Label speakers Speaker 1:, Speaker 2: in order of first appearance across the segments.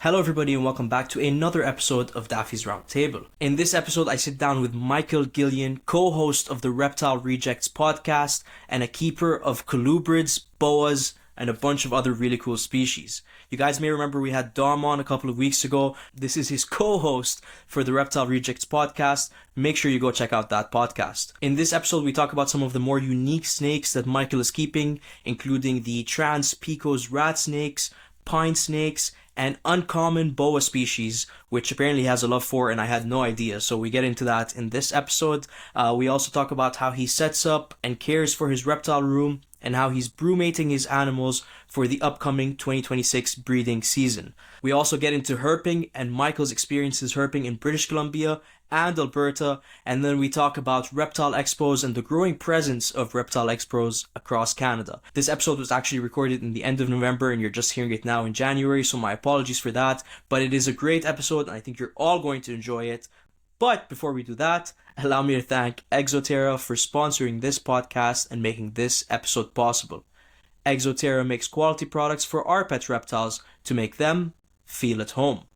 Speaker 1: Hello everybody and welcome back to another episode of Daffy's Roundtable. In this episode, I sit down with Michael Gillian, co-host of the Reptile Rejects Podcast and a keeper of colubrids, boas, and a bunch of other really cool species. You guys may remember we had Dom on a couple of weeks ago. This is his co-host for the Reptile Rejects Podcast. Make sure you go check out that podcast. In this episode, we talk about some of the more unique snakes that Michael is keeping, including the Trans-Pecos rat snakes, pine snakes, and uncommon boa species, which apparently he has a love for, and I had no idea. So we get into that in this episode. We also talk about how he sets up and cares for his reptile room, and how he's brumating his animals for the upcoming 2026 breeding season. We also get into herping and Michael's experiences herping in British Columbia and Alberta, and then we talk about reptile expos and the growing presence of reptile expos across Canada. This episode was actually recorded in the end of November and you're just hearing it now in January, so my apologies for that, but it is a great episode and I think you're all going to enjoy it. But before we do that, allow me to thank Exoterra for sponsoring this podcast and making this episode possible. Exoterra makes quality products for our pet reptiles to make them feel at home.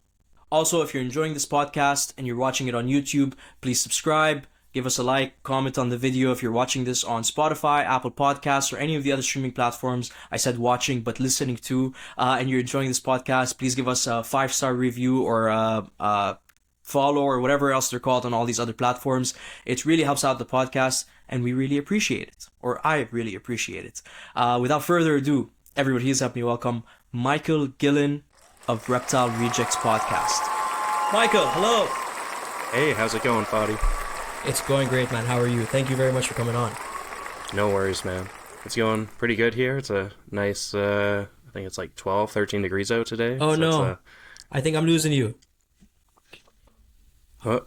Speaker 1: Also, if you're enjoying this podcast and you're watching it on YouTube, please subscribe, give us a like, comment on the video if you're watching this on Spotify, Apple Podcasts, or any of the other streaming platforms. I said watching, but listening to, and you're enjoying this podcast, please give us a 5-star review or follow or whatever else they're called on all these other platforms. It really helps out the podcast and we really appreciate it, or I really appreciate it. Without further ado, everybody, please help me welcome Michael Gillian of Reptile Rejects Podcast. Michael, hello.
Speaker 2: Hey, how's it going, Fadi?
Speaker 1: It's going great, man. How are you? Thank you very much for coming on.
Speaker 2: No worries, man. It's going pretty good here. It's a nice, I think it's like 12, 13 degrees out today.
Speaker 1: Oh, so no. I think I'm losing you.
Speaker 2: What?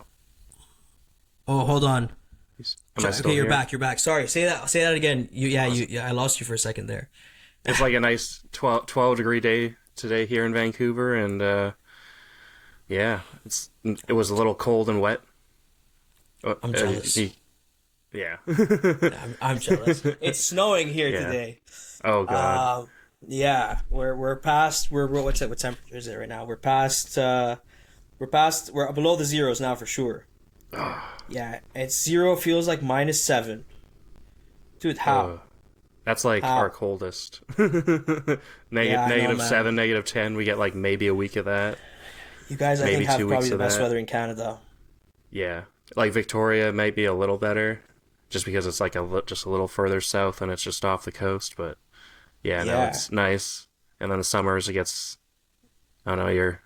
Speaker 1: Oh, hold on.
Speaker 2: Okay,
Speaker 1: you're back. Sorry, say that again. I lost you for a second there.
Speaker 2: It's like a nice 12 degree day today here in Vancouver, and it was a little cold and wet.
Speaker 1: I'm jealous.
Speaker 2: Yeah.
Speaker 1: I'm jealous. It's snowing here today.
Speaker 2: Oh god.
Speaker 1: We're past. What temperature is it right now? We're below the zeros now for sure. Yeah, it's 0 feels like -7. Dude, how?
Speaker 2: That's like our coldest. -7, -10. We get like maybe a week of that.
Speaker 1: You guys, I think, have probably the best weather in Canada.
Speaker 2: Yeah, like Victoria might be a little better, just because it's like just a little further south and it's just off the coast. But no, it's nice. And then the summers it gets, I don't know, you're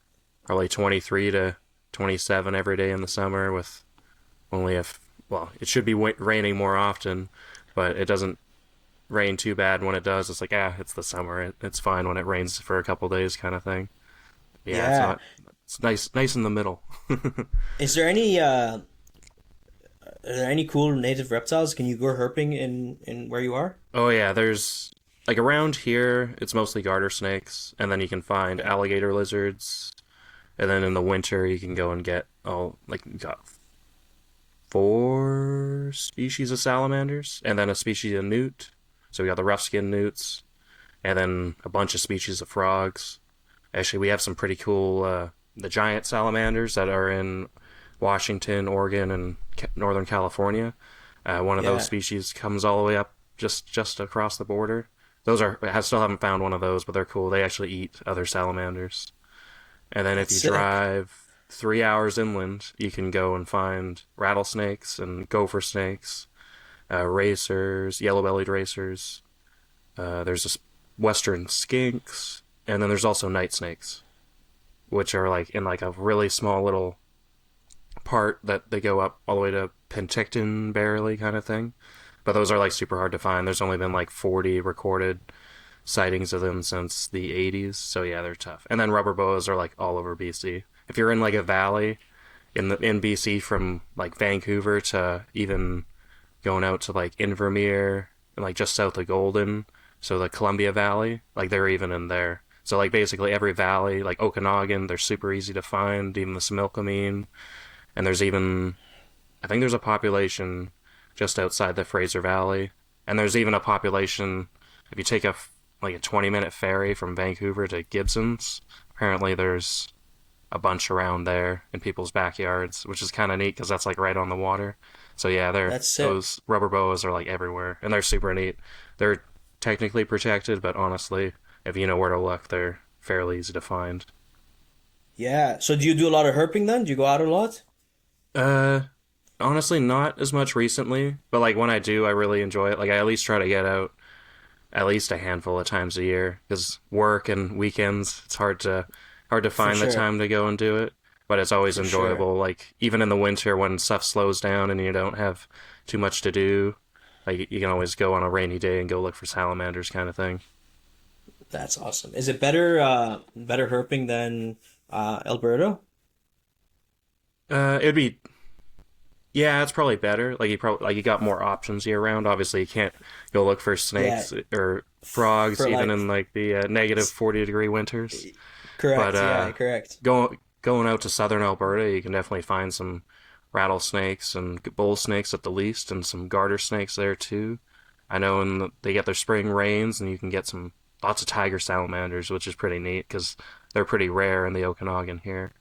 Speaker 2: probably 23 to 27 every day in the summer with only it should be raining more often, but it doesn't rain too bad when it does. It's like, it's the summer. It's fine when it rains for a couple days kind of thing. It's nice in the middle.
Speaker 1: Is there any are there any cool native reptiles? Can you go herping in where you are?
Speaker 2: Oh yeah, there's like around here it's mostly garter snakes, and then you can find alligator lizards, and then in the winter you can go and get you got 4 species of salamanders, and then a species of newt. So we got the rough-skinned newts, and then a bunch of species of frogs. Actually, we have some pretty cool, the giant salamanders that are in Washington, Oregon, and Northern California. One of those species comes all the way up just across the border. I still haven't found one of those, but they're cool. They actually eat other salamanders. And then if you drive 3 hours inland, you can go and find rattlesnakes and gopher snakes, racers, yellow-bellied racers. There's this western skinks, and then there's also night snakes, which are like in like a really small little part that they go up all the way to Penticton barely kind of thing. But those are like super hard to find. There's only been like 40 recorded sightings of them since the 80s, so yeah, they're tough. And then rubber boas are like all over BC. If you're in like a valley in BC from like Vancouver to even going out to like Invermere and like just south of Golden, so the Columbia Valley, like they're even in there. So like basically every valley, like Okanagan, they're super easy to find, even the Similkameen. And there's even, I think there's a population just outside the Fraser Valley. And there's even a population, if you take a 20-minute ferry from Vancouver to Gibson's, apparently there's a bunch around there in people's backyards, which is kind of neat because that's like right on the water. So yeah,
Speaker 1: That's sick.
Speaker 2: those rubber boas are like everywhere, and they're super neat. They're technically protected, but honestly, if you know where to look, they're fairly easy to find.
Speaker 1: Yeah. So do you do a lot of herping then? Do you go out a lot?
Speaker 2: Uh, Honestly, not as much recently, but like when I do, I really enjoy it. Like I at least try to get out at least a handful of times a year because work and weekends, it's hard to
Speaker 1: For
Speaker 2: find the
Speaker 1: sure.
Speaker 2: time to go and do it. But it's always
Speaker 1: For sure.
Speaker 2: enjoyable. Like even in the winter when stuff slows down and you don't have too much to do, like you can always go on a rainy day and go look for salamanders, kind of thing.
Speaker 1: That's awesome. Is it better herping than Alberta?
Speaker 2: It'd be Yeah, it's probably better. Like you got more options year round. Obviously, you can't go look for
Speaker 1: Yeah.
Speaker 2: snakes or frogs
Speaker 1: For
Speaker 2: even
Speaker 1: like
Speaker 2: in like the negative 40-degree winters. But
Speaker 1: correct. Yeah, correct.
Speaker 2: going out to southern Alberta, you can definitely find some rattlesnakes and bull snakes at the least, and some garter snakes there too. I know, they get their spring rains, and you can get some lots of tiger salamanders, which is pretty neat because they're pretty rare in the Okanagan here.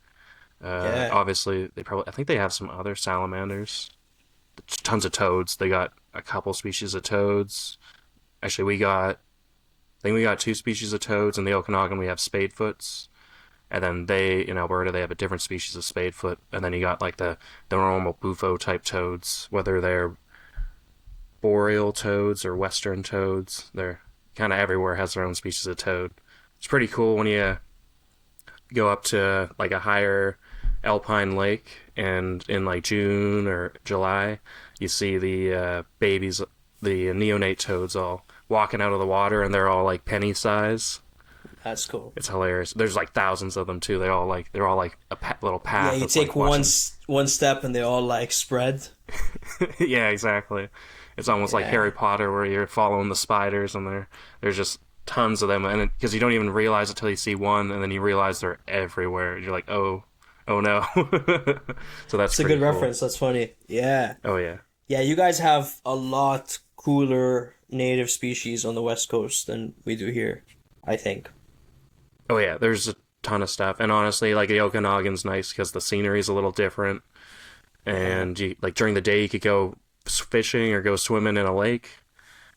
Speaker 1: Yeah.
Speaker 2: Obviously, I think they have some other salamanders. Tons of toads. They got a couple species of toads. Actually, I think we got two species of toads in the Okanagan. We have spadefoots, and then in Alberta they have a different species of spadefoot. And then you got like the normal bufo type toads, whether they're boreal toads or western toads. They're kind of everywhere has their own species of toad. It's pretty cool when you go up to like a higher alpine lake, and in like June or July, you see the babies, the neonate toads, all walking out of the water, and they're all like penny size.
Speaker 1: That's cool.
Speaker 2: It's hilarious. There's like thousands of them too. They're all like a little
Speaker 1: Yeah,
Speaker 2: path
Speaker 1: you
Speaker 2: that's
Speaker 1: take
Speaker 2: like watching.
Speaker 1: one step and they all like spread.
Speaker 2: Yeah, exactly. It's almost like
Speaker 1: Yeah.
Speaker 2: Harry Potter where you're following the spiders, and there's just tons of them, and because you don't even realize it till you see one, and then you realize they're everywhere. And you're like, oh no. So that's
Speaker 1: It's a
Speaker 2: pretty
Speaker 1: good
Speaker 2: cool.
Speaker 1: reference. That's funny. Yeah.
Speaker 2: Oh yeah.
Speaker 1: Yeah, you guys have a lot cooler native species on the West Coast than we do here, I think.
Speaker 2: Oh yeah. There's a ton of stuff, and honestly, like the Okanagan's nice because the scenery's a little different,
Speaker 1: Yeah.
Speaker 2: and you like during the day you could go fishing or go swimming in a lake,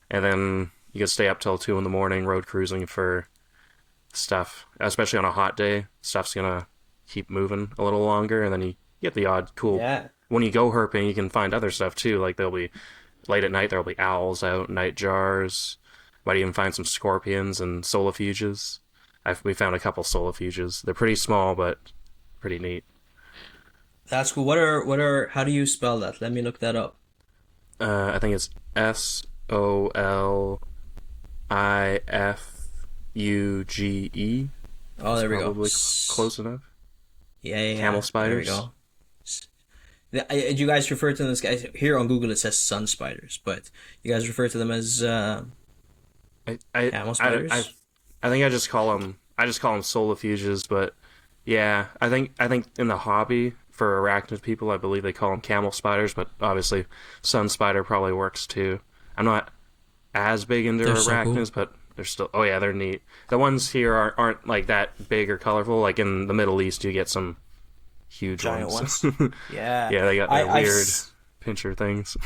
Speaker 2: and then you could stay up till 2 in the morning road cruising for stuff. Especially on a hot day, stuff's gonna keep moving a little longer, and then you get the odd cool.
Speaker 1: Yeah.
Speaker 2: When you go herping, you can find other stuff too. Like there'll be late at night, there'll be owls out, night jars. Might even find some scorpions and solifuges. We found a couple solifuges. They're pretty small, but pretty neat.
Speaker 1: That's cool. How do you spell that? Let me look that up.
Speaker 2: I think it's Solifuge.
Speaker 1: Oh,
Speaker 2: It's
Speaker 1: there we go.
Speaker 2: probably close enough.
Speaker 1: Yeah.
Speaker 2: Camel
Speaker 1: There we
Speaker 2: spiders.
Speaker 1: go. You guys refer to them as guys here on Google? It says sun spiders, but you guys refer to them as
Speaker 2: I I
Speaker 1: camel
Speaker 2: I
Speaker 1: spiders.
Speaker 2: I think I just call them solifuges, but yeah, I think in the hobby for arachnid people, I believe they call them camel spiders, but obviously sun spider probably works too. I'm not as big into
Speaker 1: They're so cool.
Speaker 2: arachnids, but they're still oh yeah, they're neat. The ones here aren't like that big or colorful. Like in the Middle East, you get some huge
Speaker 1: Giant
Speaker 2: ones.
Speaker 1: ones. Yeah.
Speaker 2: Yeah, they got
Speaker 1: I
Speaker 2: their
Speaker 1: I've
Speaker 2: weird
Speaker 1: s-
Speaker 2: pincher things.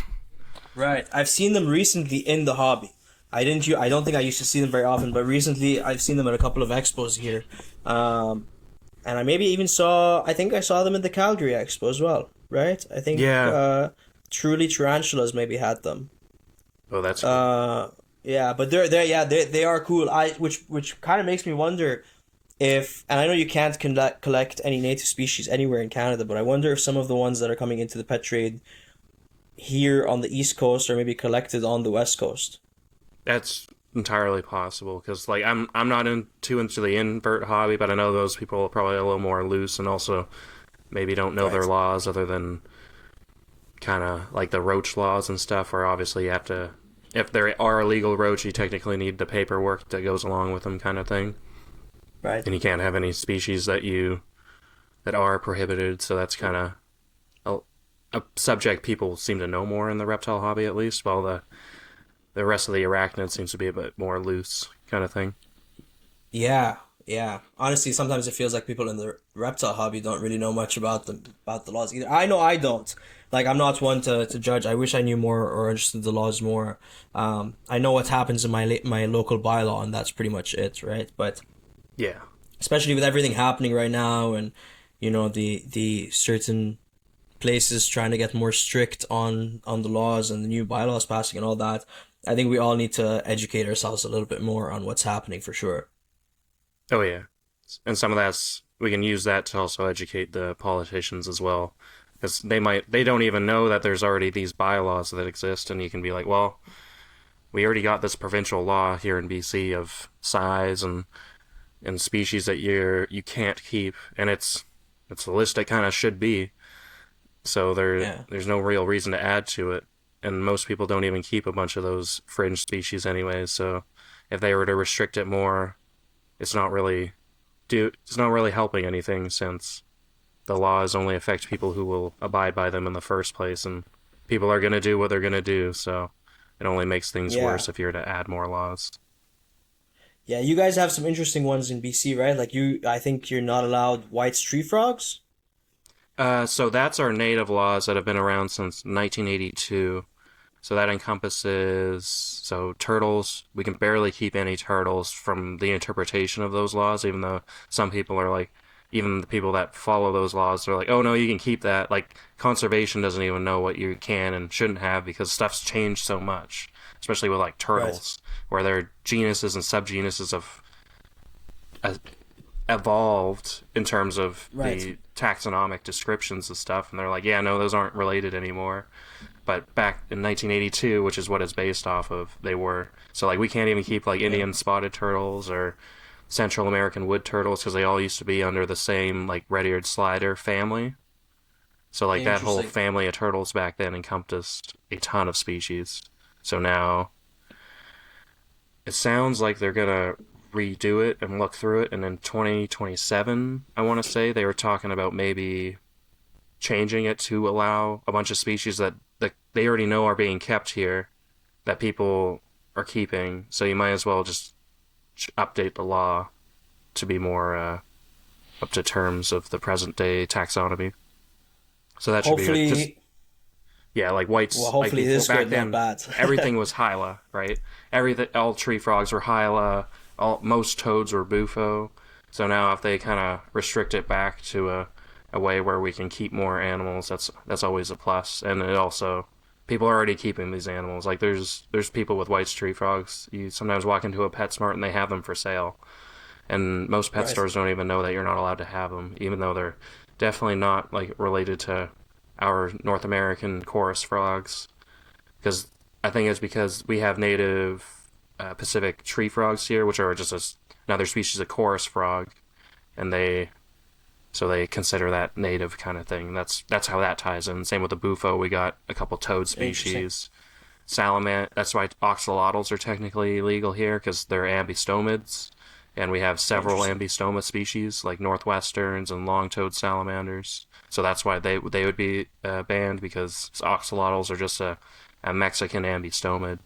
Speaker 1: right. I've seen them recently in the hobby. I don't think I used to see them very often, but recently I've seen them at a couple of expos here. Um, and I maybe even I think I saw them at the Calgary Expo as well, right? I think
Speaker 2: Yeah.
Speaker 1: Truly Tarantulas maybe had them.
Speaker 2: Oh, that's cool.
Speaker 1: Yeah, but they are cool. Which kind of makes me wonder if, and I know you can't collect any native species anywhere in Canada, but I wonder if some of the ones that are coming into the pet trade here on the East Coast are maybe collected on the West Coast.
Speaker 2: That's entirely possible because like I'm not too into the invert hobby, but I know those people are probably a little more loose and also maybe don't know their
Speaker 1: Right.
Speaker 2: laws other than kind of like the roach laws and stuff. Where obviously you have to, if there are illegal roach, you technically need the paperwork that goes along with them, kind of thing,
Speaker 1: Right.
Speaker 2: and you can't have any species that are prohibited. So that's kind of a subject people seem to know more in the reptile hobby, at least, while the rest of the arachnid seems to be a bit more loose kind of thing.
Speaker 1: Yeah. Yeah, honestly, sometimes it feels like people in the reptile hobby don't really know much about the laws either. I know I don't. Like, I'm not one to judge. I wish I knew more or understood the laws more. I know what happens in my local bylaw, and that's pretty much it, right? But
Speaker 2: Yeah.
Speaker 1: especially with everything happening right now, and the certain places trying to get more strict on the laws and the new bylaws passing and all that, I think we all need to educate ourselves a little bit more on what's happening for sure.
Speaker 2: Oh yeah, and some of that's we can use that to also educate the politicians as well, because they don't even know that there's already these bylaws that exist, and you can be like, well, we already got this provincial law here in BC of size and species that you can't keep, and it's the list it kind of should be. So
Speaker 1: Yeah.
Speaker 2: there's no real reason to add to it, and most people don't even keep a bunch of those fringe species anyways. So if they were to restrict it more, it's not really it's not really helping anything, since the laws only affect people who will abide by them in the first place, and people are going to do what they're going to do. So it only makes things
Speaker 1: Yeah.
Speaker 2: worse if you're to add more laws.
Speaker 1: Yeah, you guys have some interesting ones in BC, right? Like I think you're not allowed white tree frogs.
Speaker 2: So that's our native laws that have been around since 1982. So that encompasses, so turtles, we can barely keep any turtles from the interpretation of those laws, even though some people are like, even the people that follow those laws, they're like, oh no, you can keep that. Like, conservation doesn't even know what you can and shouldn't have, because stuff's changed so much, especially with like
Speaker 1: Right.
Speaker 2: turtles, where their genuses and subgenuses have uh, evolved in terms of
Speaker 1: Right.
Speaker 2: the taxonomic descriptions of stuff, and they're like, yeah, no, those aren't related anymore. But back in 1982, which is what it's based off of, they were. So like we can't even keep like
Speaker 1: Yeah.
Speaker 2: Indian spotted turtles or Central American wood turtles, because they all used to be under the same like red-eared slider family. So like that whole
Speaker 1: Interesting.
Speaker 2: family of turtles back then encompassed a ton of species. So now it sounds like they're gonna redo it and look through it, and in 2027, I want to say they were talking about maybe changing it to allow a bunch of species that they already know are being kept here, that people are keeping. So you might as well just update the law to be more up to terms of the present day taxonomy. So that should be good. 'Cause,
Speaker 1: Hopefully,
Speaker 2: yeah, like
Speaker 1: well,
Speaker 2: whites, like
Speaker 1: hopefully
Speaker 2: before
Speaker 1: this
Speaker 2: back
Speaker 1: good, not
Speaker 2: then,
Speaker 1: bad.
Speaker 2: everything was hyla, right? Everything, all tree frogs were hyla. Most toads were bufo. So now, if they kind of restrict it back to a way where we can keep more animals, that's always a plus. And it also, people are already keeping these animals. Like there's people with white tree frogs. You sometimes walk into a PetSmart and they have them for sale. And most pet
Speaker 1: Right.
Speaker 2: stores don't even know that you're not allowed to have them, even though they're definitely not like related to our North American chorus frogs. Because I think it's because we have native Pacific tree frogs here, which are just another species of chorus frog, and they consider that native kind of thing. That's how that ties in. Same with the bufo, we got a couple toad
Speaker 1: Interesting.
Speaker 2: species. Salamander. That's why oxalotls are technically illegal here, because they're ambistomids, and we have several
Speaker 1: Interesting.
Speaker 2: ambistoma species like northwesterns and long-toed salamanders. So that's why they would be banned, because oxalotls are just a Mexican ambistomid.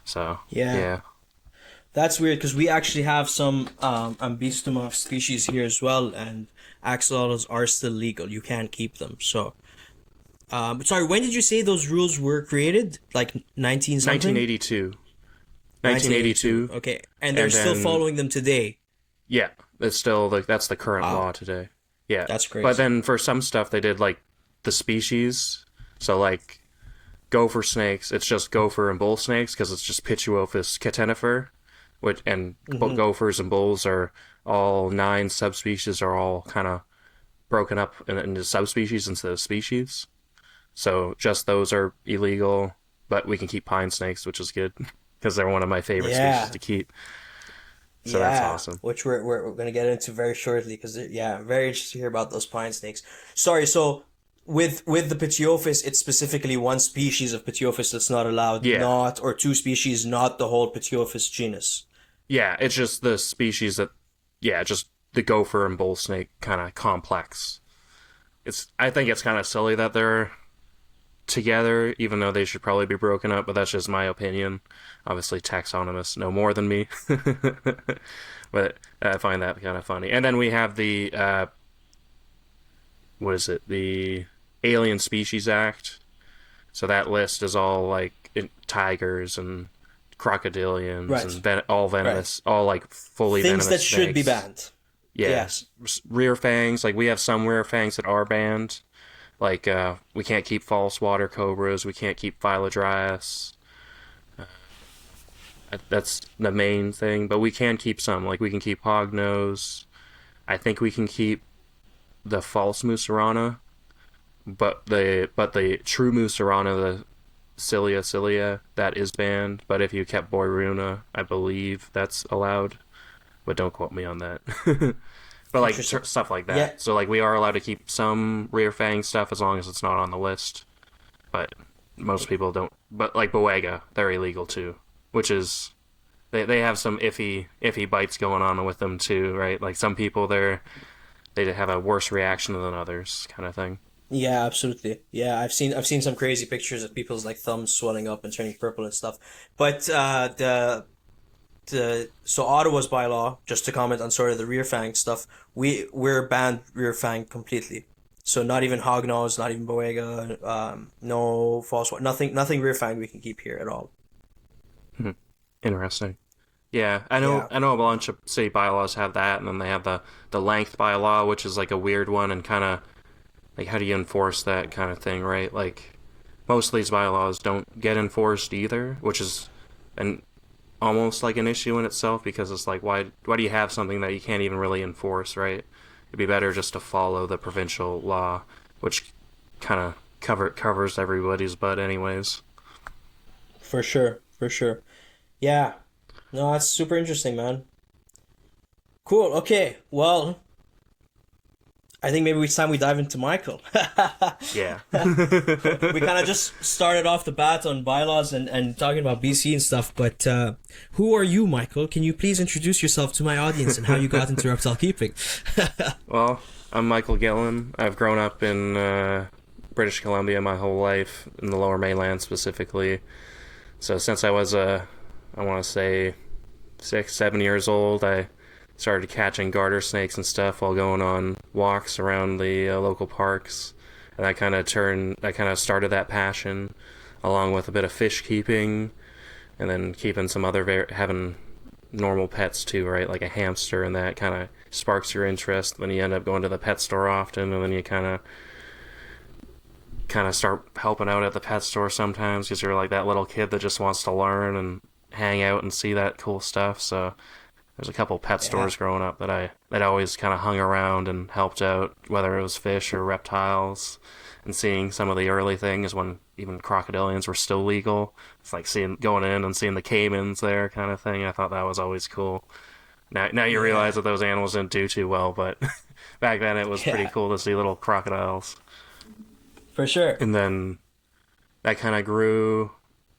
Speaker 2: So
Speaker 1: Yeah.
Speaker 2: yeah,
Speaker 1: That's weird because we actually have some Ambystoma species here as well, and axolotls are still legal. You can't keep them. So, sorry, when did you say those rules were created? Like 19 something?
Speaker 2: 1982,
Speaker 1: 1982.
Speaker 2: 1982,
Speaker 1: Okay, and they're
Speaker 2: and
Speaker 1: still
Speaker 2: then
Speaker 1: following them today.
Speaker 2: yeah, it's still that's the current
Speaker 1: Wow,
Speaker 2: law today. Yeah,
Speaker 1: that's
Speaker 2: but
Speaker 1: crazy.
Speaker 2: then for some stuff they did like the species. So like gopher snakes, it's just gopher and bull snakes, because it's just Pituophis catenifer, which and
Speaker 1: Hmm.
Speaker 2: gophers and bulls are all 9 subspecies, are all kind of broken up into subspecies instead of species. So just those are illegal, but we can keep pine snakes, which is good because they're one of my favorite species
Speaker 1: Yeah,
Speaker 2: to keep. So that's
Speaker 1: yeah,
Speaker 2: awesome.
Speaker 1: which we're gonna get into very shortly because yeah, very interested to hear about those pine snakes. Sorry, so with the Pityophis, it's specifically one species of Pityophis that's not allowed,
Speaker 2: Yeah,
Speaker 1: not or two species, not the whole Pityophis genus.
Speaker 2: yeah. It's just the species that, yeah, just the gopher and bull snake kind of complex. I think it's kind of silly that they're together, even though they should probably be broken up, but that's just my opinion. Obviously, taxonomists know more than me. But I find that kind of funny. And then we have the, what is it? The Alien Species Act. So that list is all like tigers and crocodilians
Speaker 1: Right.
Speaker 2: and all venomous, all like fully
Speaker 1: Things
Speaker 2: venomous
Speaker 1: that should be
Speaker 2: snakes.
Speaker 1: banned.
Speaker 2: Yeah.
Speaker 1: Yes.
Speaker 2: Rear fangs, like we have some rear fangs that are banned. Like we can't keep false water cobras, we can't keep Phylodryas. That's the main thing, but we can keep some. Like we can keep hognose. I think we can keep the false Musarana, but the true Musarana, the cilia, that is banned. But if you kept Boiruna, I believe that's allowed. But don't quote me on that. But like stuff like that.
Speaker 1: Yeah.
Speaker 2: So like we are allowed to keep some rear fang stuff as long as it's not on the list. But most people don't. But like Boega, they're illegal too, which is they have some iffy bites going on with them too, right? Like some people they have a worse reaction than others, kind of thing.
Speaker 1: Yeah, absolutely. Yeah, I've seen some crazy pictures of people's like thumbs swelling up and turning purple and stuff. But so Ottawa's bylaw, just to comment on sort of the rear fang stuff, we're banned rear fang completely. So not even hognose, not even Boega, no false one, nothing rear fang we can keep here at all.
Speaker 2: Interesting. Yeah, I know.
Speaker 1: Yeah.
Speaker 2: I know a bunch of city bylaws have that, and then they have the length bylaw, which is like a weird one, and kind of like how do you enforce that kind of thing, right? Like most of these bylaws don't get enforced either, which is an almost like an issue in itself because it's like why do you have something that you can't even really enforce, right? It'd be better just to follow the provincial law, which kind of covers everybody's butt anyways.
Speaker 1: For sure, for sure. Yeah. No, that's super interesting, man. Cool. Okay. Well, I think maybe it's time we dive into Michael.
Speaker 2: Yeah.
Speaker 1: We kind of just started off the bat on bylaws and talking about BC and stuff, but who are you, Michael? Can you please introduce yourself to my audience and how you got into reptile keeping?
Speaker 2: Well, I'm Michael Gillian. I've grown up in British Columbia my whole life, in the Lower Mainland specifically. So since I was I want to say 6, 7 years old, I started catching garter snakes and stuff while going on walks around the local parks, and I kind of started that passion, along with a bit of fish keeping, and then keeping some other having normal pets too, right? Like a hamster, and that kind of sparks your interest. Then you end up going to the pet store often, and then you kind of start helping out at the pet store sometimes because you're like that little kid that just wants to learn and hang out and see that cool stuff. So there's a couple pet stores growing up that I always kind of hung around and helped out, whether it was fish or reptiles, and seeing some of the early things when even crocodilians were still legal. It's like going in and seeing the caimans there, kind of thing. I thought that was always cool. Now you realize that those animals didn't do too well, but back then it was pretty cool to see little crocodiles.
Speaker 1: For sure.
Speaker 2: And then that kind of grew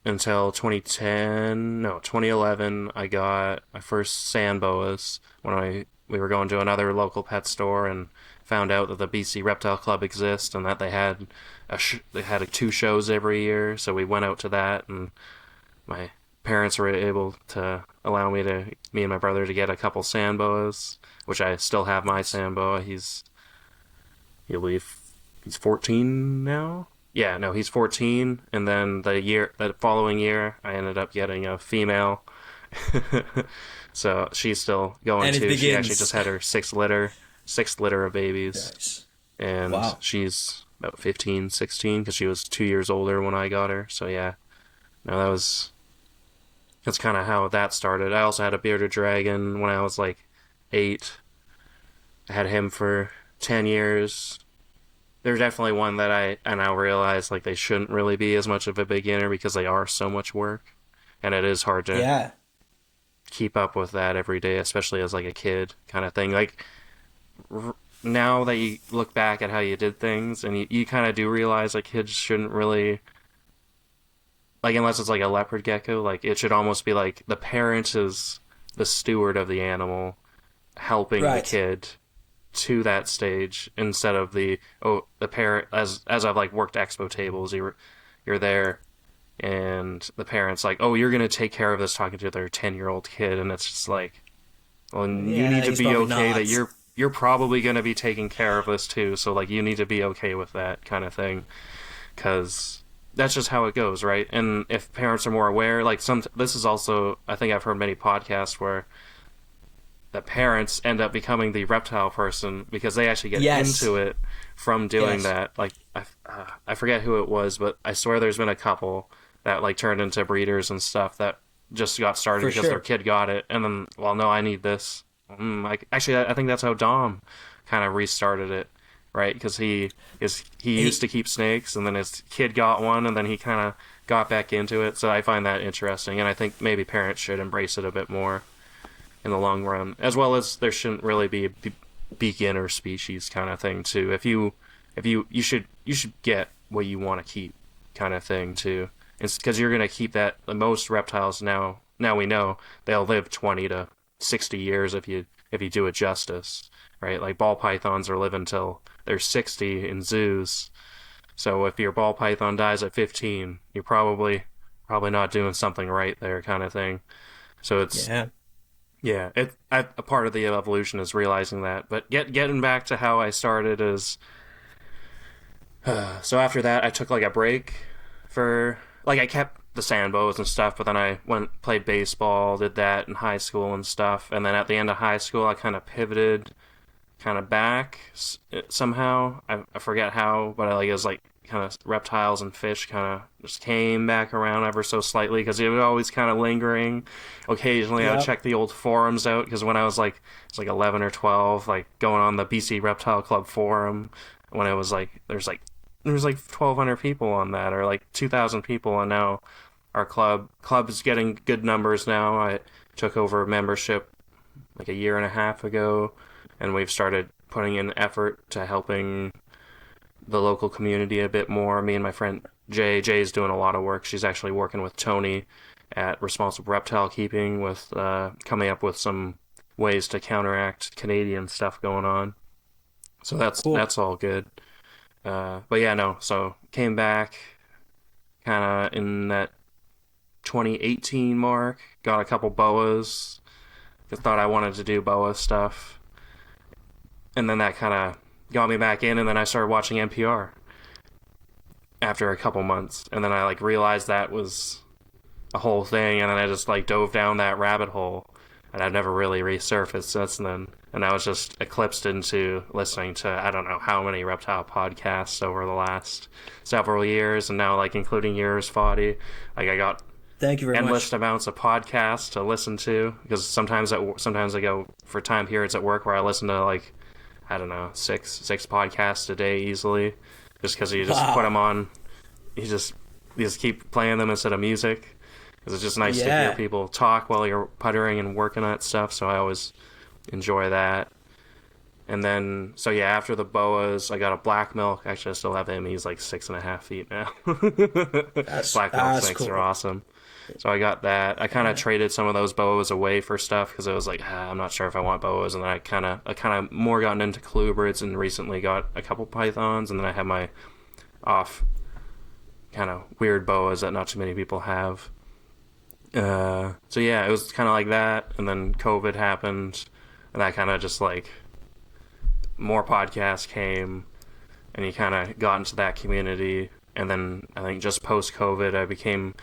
Speaker 2: until 2011. I got my first sand boas when we were going to another local pet store and found out that the BC Reptile Club exists and that they had two shows every year. So we went out to that, and my parents were able to allow me and my brother to get a couple sand boas, which I still have my sand boa. He's 14 now. Yeah, no, he's 14, and then the following year, I ended up getting a female. So she's still going too. She actually just had her sixth litter of babies.
Speaker 1: Nice.
Speaker 2: And she's about 15, 16, because she was 2 years older when I got her. So yeah, no, that's kind of how that started. I also had a bearded dragon when I was like 8. I had him for 10 years. There's definitely one that I now realize like they shouldn't really be as much of a beginner because they are so much work, and it is hard to keep up with that every day, especially as like a kid kind of thing. Like now that you look back at how you did things, and you kind of do realize like kids shouldn't really, like, unless it's like a leopard gecko, like it should almost be like the parent is the steward of the animal, helping the kid to that stage, instead of the parent. As I've like worked expo tables, you're there, and the parents like, oh, you're gonna take care of this, talking to their 10-year-old kid, and it's just like, well, you need to
Speaker 1: he's
Speaker 2: be
Speaker 1: probably
Speaker 2: okay
Speaker 1: not.
Speaker 2: that you're probably gonna be taking care of this too. So like, you need to be okay with that kind of thing, because that's just how it goes, right? And if parents are more aware, like this is also, I think I've heard many podcasts where the parents end up becoming the reptile person because they actually get into it from doing that. Like I forget who it was, but I swear there's been a couple that like turned into breeders and stuff that just got started because their kid got it, and then, well, no, I need this. I think that's how Dom kind of restarted it, right? Because he used to keep snakes, and then his kid got one, and then he kind of got back into it. So I find that interesting, and I think maybe parents should embrace it a bit more in the long run, as well as there shouldn't really be a beginner species kind of thing too. If you should get what you want to keep kind of thing too. It's because you're gonna keep that. Most reptiles now we know they'll live 20 to 60 years if you do it justice, right? Like ball pythons are living till they're 60 in zoos. So if your ball python dies at 15, you're probably not doing something right there, kind of thing. So it's a part of the evolution is realizing that. But getting back to how I started is, so after that I took like a break for, like, I kept the sand bows and stuff, but then I played baseball, did that in high school and stuff, and then at the end of high school I kind of pivoted back somehow. I forget how, but it was like kind of reptiles and fish kind of just came back around ever so slightly, because it was always kind of lingering. Occasionally I would check the old forums out, because when I was like, it's like 11 or 12, like going on the BC Reptile Club forum, when it was like there was like 1,200 people on that, or like 2,000 people, and now our club is getting good numbers now. I took over membership like a year and a half ago, and we've started putting in effort to helping the local community a bit more. Me and my friend Jay's doing a lot of work. She's actually working with Tony at Responsible Reptile Keeping with coming up with some ways to counteract Canadian stuff going on. So that's cool. That's all good. But yeah, no, so came back kind of in that 2018 mark, got a couple boas, thought I wanted to do boa stuff, and then that kind of got me back in, and then I started watching NPR after a couple months, and then I like realized that was a whole thing, and then I just like dove down that rabbit hole, and I've never really resurfaced since then. And I was just eclipsed into listening to I don't know how many reptile podcasts over the last several years, and now like including yours, Foddy. Like I got endless amounts of podcasts to listen to, because sometimes I go for time periods at work where I listen to like, I don't know, six podcasts a day easily, just because you just put them on, you just keep playing them instead of music, because it's just nice to hear people talk while you're puttering and working on that stuff. So I always enjoy that. And then, so yeah, after the boas, I got a black milk. Actually, I still have him. He's like 6.5 feet now. Black milk snakes are awesome. So I got that. I kind of traded some of those boas away for stuff, because I was like, I'm not sure if I want boas. And then I kind of more gotten into colubrids, and recently got a couple pythons. And then I have my off kind of weird boas that not too many people have. So yeah, it was kind of like that. And then COVID happened, and that kind of just like more podcasts came, and you kind of got into that community. And then I think just post COVID, I became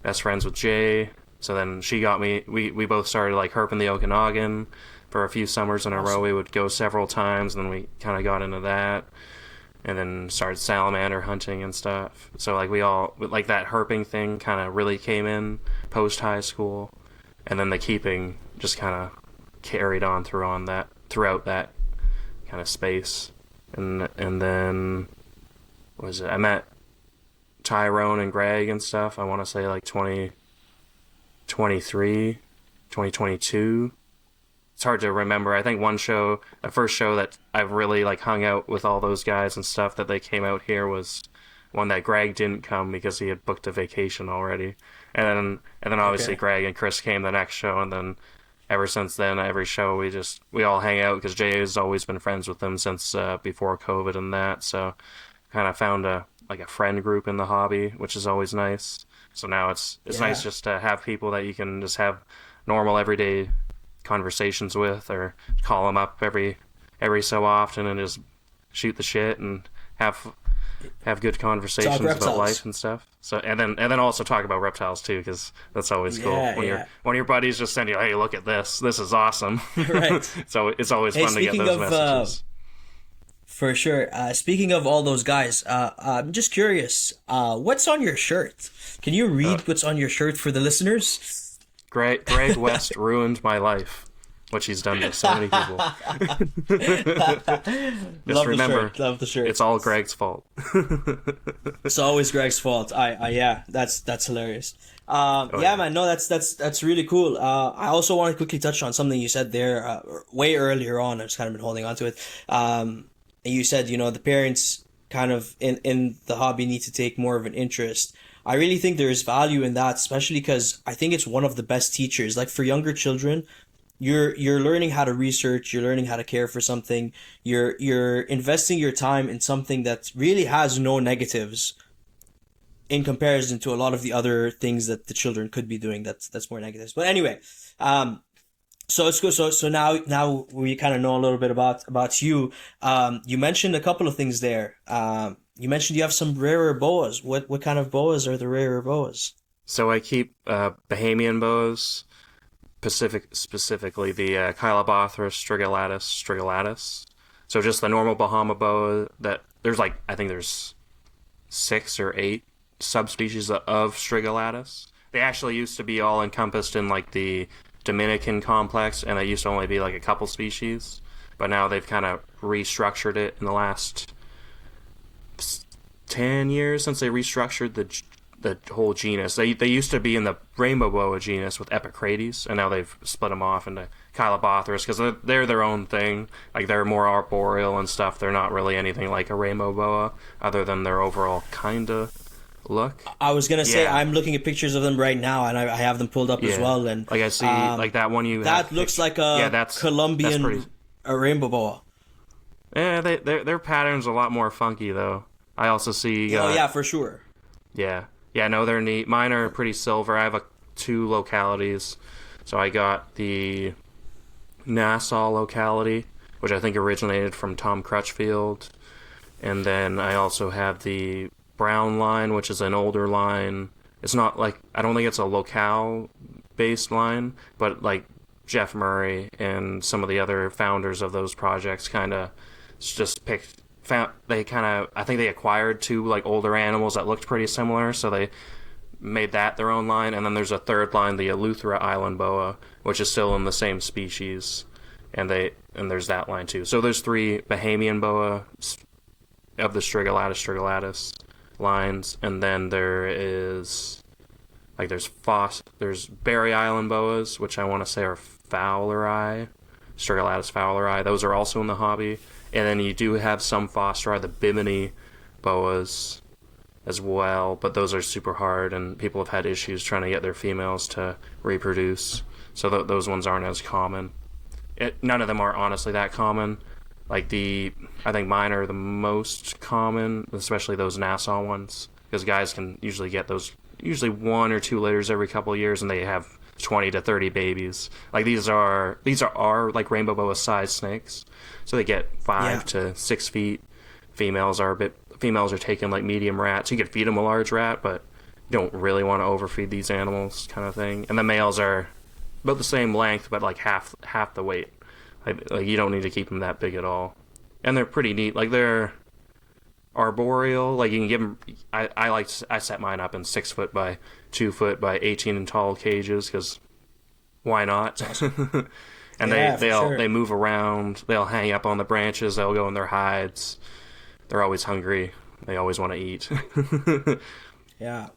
Speaker 2: best friends with Jay. So then she got me, we both started like herping the Okanagan for a few summers in a row. We would go several times, and then we kind of got into that, and then started salamander hunting and stuff. So like we all, like that herping thing kind of really came in post high school, and then the keeping just kind of carried on throughout that kind of space. And then what was it? I met Tyrone and Greg and stuff, I want to say like 2023, 2022. It's hard to remember. I think the first show that I've really like hung out with all those guys and stuff that they came out here was one that Greg didn't come because he had booked a vacation already. And then obviously Greg and Chris came the next show, and then ever since then, every show we all hang out, because Jay has always been friends with them since before COVID and that. So kind of found a like a friend group in the hobby, which is always nice. So now it's nice just to have people that you can just have normal everyday conversations with, or call them up every so often and just shoot the shit and have good conversations about life and stuff. So and then also talk about reptiles too, because that's always cool when your buddies just send you, hey, look at this is awesome.
Speaker 1: Right.
Speaker 2: So it's always fun to get those messages.
Speaker 1: For sure. Speaking of all those guys, I'm just curious, what's on your shirt? Can you read what's on your shirt for the listeners?
Speaker 2: Greg West ruined my life, which he's done to so many people. Just remember,
Speaker 1: love the shirt.
Speaker 2: It's all Greg's fault.
Speaker 1: It's always Greg's fault. That's hilarious. Man, no, that's really cool. I also want to quickly touch on something you said there way earlier on. I've just kind of been holding on to it. You said, the parents kind of in the hobby need to take more of an interest. I really think there is value in that, especially because I think it's one of the best teachers. Like for younger children, you're learning how to research, you're learning how to care for something, you're investing your time in something that really has no negatives in comparison to a lot of the other things that the children could be doing that's more negatives. But anyway, so it's good. So now we kind of know a little bit about you. You mentioned a couple of things there. You mentioned you have some rarer boas. What kind of boas are the rarer boas?
Speaker 2: So I keep Bahamian boas, specifically the Cheilobothris strigillatus. So just the normal Bahama boa that there's I think there's 6 or 8 subspecies of strigillatus. They actually used to be all encompassed in the Dominican complex, and they used to only be a couple species, but now they've kind of restructured it in the last 10 years since they restructured the whole genus. They used to be in the rainbow boa genus with Epicrates, and now they've split them off into Cheilobothris because they're their own thing. They're more arboreal and stuff. They're not really anything like a rainbow boa other than their overall kind of look.
Speaker 1: I was gonna say I'm looking at pictures of them right now, and I have them pulled up as well. And
Speaker 2: I see that one you
Speaker 1: that looks like a Colombian a rainbow boa.
Speaker 2: Yeah, their pattern's a lot more funky though. I also see.
Speaker 1: For sure.
Speaker 2: Yeah, no, they're neat. Mine are pretty silver. I have 2 localities, so I got the Nassau locality, which I think originated from Tom Crutchfield, and then I also have the brown line, which is an older line. It's not I don't think it's a locale based line, but Jeff Murray and some of the other founders of those projects kind of just I think they acquired 2 older animals that looked pretty similar, so they made that their own line. And then there's a third line, the Eleuthera island boa, which is still in the same species, and there's that line too. So there's 3 Bahamian boa of the strigillatus lines, and then there is there's Berry Island boas, which I want to say are Fowleri, Strigillatus fowleri. Those are also in the hobby. And then you do have some Fosteri, the Bimini boas as well, but those are super hard, and people have had issues trying to get their females to reproduce, so those ones aren't as common. None of them are honestly that common. I think mine are the most common, especially those Nassau ones, because guys can usually get those, usually 1 or 2 litters every couple of years, and they have 20 to 30 babies. These are rainbow boa size snakes, so they get 5 to 6 feet. Females are taken like medium rats. You could feed them a large rat, but you don't really want to overfeed these animals, kind of thing. And the males are about the same length, but half the weight. You don't need to keep them that big at all, and they're pretty neat. They're arboreal. You can give them. I set mine up in 6 foot by 2 foot by 18 and tall cages, because why not? And they move around. They'll hang up on the branches. They'll go in their hides. They're always hungry. They always want to eat.
Speaker 1: Yeah.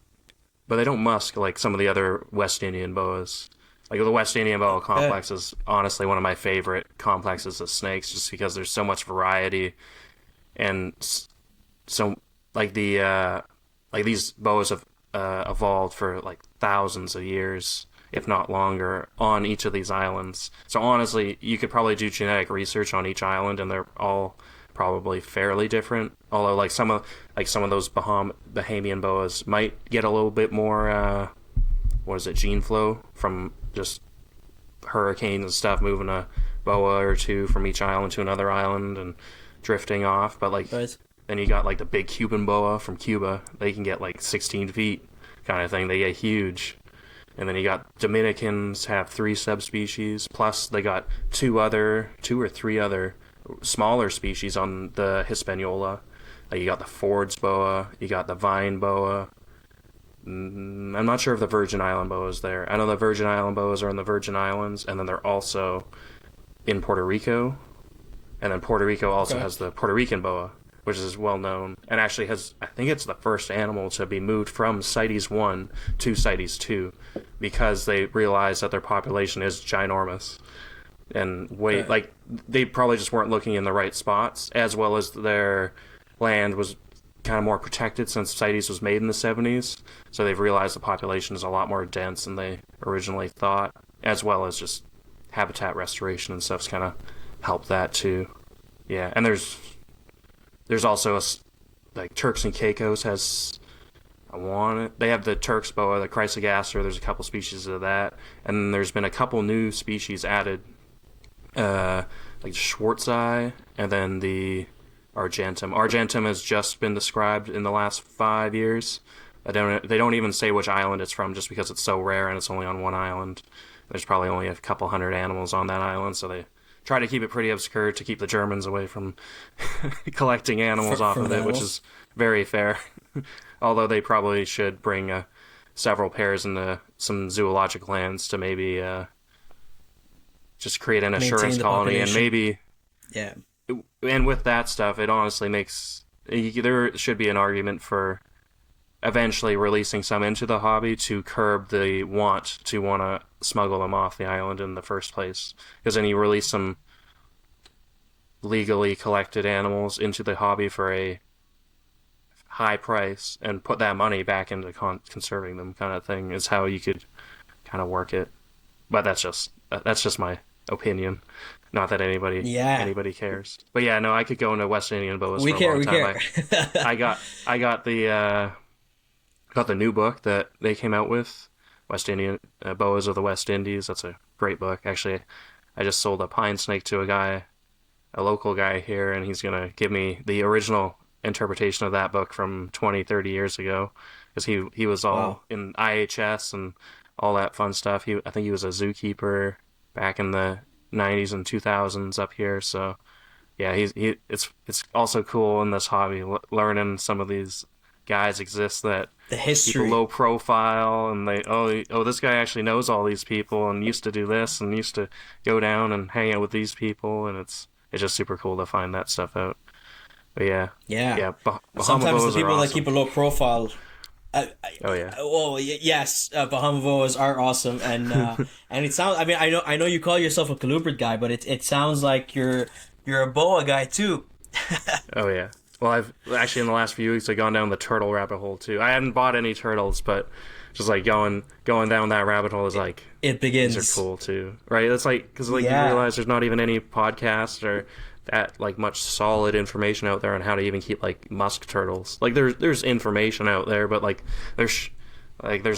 Speaker 2: But they don't musk like some of the other West Indian boas. The West Indian boa complex is honestly one of my favorite complexes of snakes, just because there's so much variety, and so these boas have evolved for thousands of years, if not longer, on each of these islands. So honestly, you could probably do genetic research on each island, and they're all probably fairly different. Although like some of those Bahamian boas might get a little bit more gene flow from just hurricanes and stuff, moving a boa or two from each island to another island and drifting off. But like then you got like the big Cuban boa from Cuba. They can get like 16 feet kind of thing. They get huge. And then you got Dominicans have 3 subspecies, plus they got 2 or 3 other smaller species on the Hispaniola. Like you got the Ford's boa, you got the Vine boa. I'm not sure if the Virgin Island boa is there. I know the Virgin Island boas are in the Virgin Islands, and then they're also in Puerto Rico. And then Puerto Rico also has the Puerto Rican boa, which is well known, and actually I think it's the first animal to be moved from CITES 1 to CITES 2, because they realized that their population is ginormous. And like, they probably just weren't looking in the right spots, as well as their land was kind of more protected since CITES was made in the 70s, so they've realized the population is a lot more dense than they originally thought, as well as just habitat restoration and stuff's kind of helped that too. Yeah, and there's also like Turks and Caicos has, they have the Turks boa, the Chrysogaster. There's a couple species of that, and then there's been a couple new species added, like Schwartzii, and then the Argentum. Argentum has just been described in the last 5 years. They don't even say which island it's from, just because it's so rare and it's only on one island. There's probably only a couple hundred animals on that island, so they try to keep it pretty obscure to keep the Germans away from collecting animals off of it, which is very fair. Although they probably should bring several pairs into some zoologic lands to maybe just create an assurance colony, and maybe and with that stuff, it honestly makes there should be an argument for eventually releasing some into the hobby to curb the want to smuggle them off the island in the first place, because then you release some legally collected animals into the hobby for a high price and put that money back into conserving them, kind of thing, is how you could kind of work it. But that's just my opinion. Not that anybody cares. But yeah, no, I could go into West Indian boas for a long time. I got the new book that they came out with, West Indian Boas of the West Indies. That's a great book. Actually, I just sold a pine snake to a local guy here, and he's gonna give me the original interpretation of that book from 20-30 years ago, because he was all in IHS and all that fun stuff. I think he was a zookeeper back in the 90s and 2000s up here. So yeah, it's also cool in this hobby learning some of these guys exist that
Speaker 1: the history,
Speaker 2: keep a low profile, and they this guy actually knows all these people and used to do this and used to go down and hang out with these people, and it's just super cool to find that stuff out. But yeah.
Speaker 1: Sometimes the people
Speaker 2: awesome.
Speaker 1: that keep a low profile. Yes, Bahama boas are awesome, and and it sounds. I mean, I know you call yourself a colubrid guy, but it sounds like you're a boa guy too.
Speaker 2: Oh yeah. Well, I've actually in the last few weeks I've gone down the turtle rabbit hole too. I hadn't bought any turtles, but just like going down that rabbit hole is like
Speaker 1: it begins.
Speaker 2: These are cool too, right? It's like because you realize there's not even any podcasts or that like much solid information out there on how to even keep like musk turtles. Like there's information out there, but like there's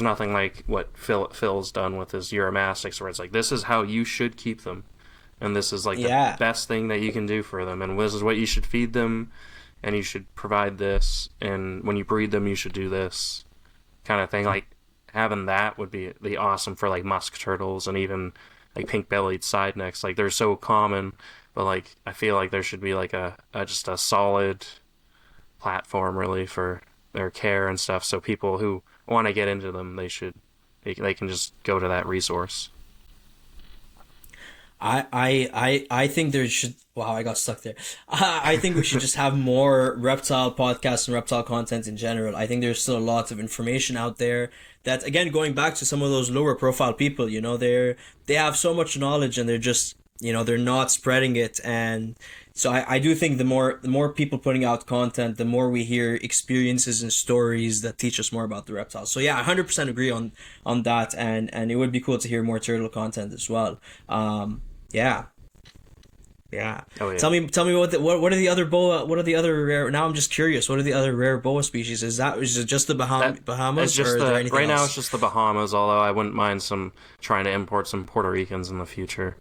Speaker 2: nothing like what Phil's done with his Uromastyx, where it's like this is how you should keep them, and this is like the best thing that you can do for them, and this is what you should feed them. And you should provide this, and when you breed them, you should do this, kind of thing. Like having that would be awesome for like musk turtles and even like pink-bellied side necks. Like they're so common, but like I feel like there should be like just a solid platform really for their care and stuff. So people who want to get into them, they can just go to that resource.
Speaker 1: I think there should. Wow, I got stuck there. I think we should just have more reptile podcasts and reptile content in general. I think there's still a lot of information out there that, again, going back to some of those lower profile people, they have so much knowledge and they're just, they're not spreading it. And so I do think the more people putting out content, the more we hear experiences and stories that teach us more about the reptiles. So yeah, I 100% agree on that. And it would be cool to hear more turtle content as well. Yeah. Yeah.
Speaker 2: Oh, yeah.
Speaker 1: Tell me what are the other boa? What are the other rare? Now I'm just curious. What are the other rare boa species? Is it just the
Speaker 2: It's
Speaker 1: Bahamas, or
Speaker 2: just
Speaker 1: is there anything
Speaker 2: right now
Speaker 1: else?
Speaker 2: it's just the Bahamas, although I wouldn't mind some trying to import some Puerto Ricans in the future.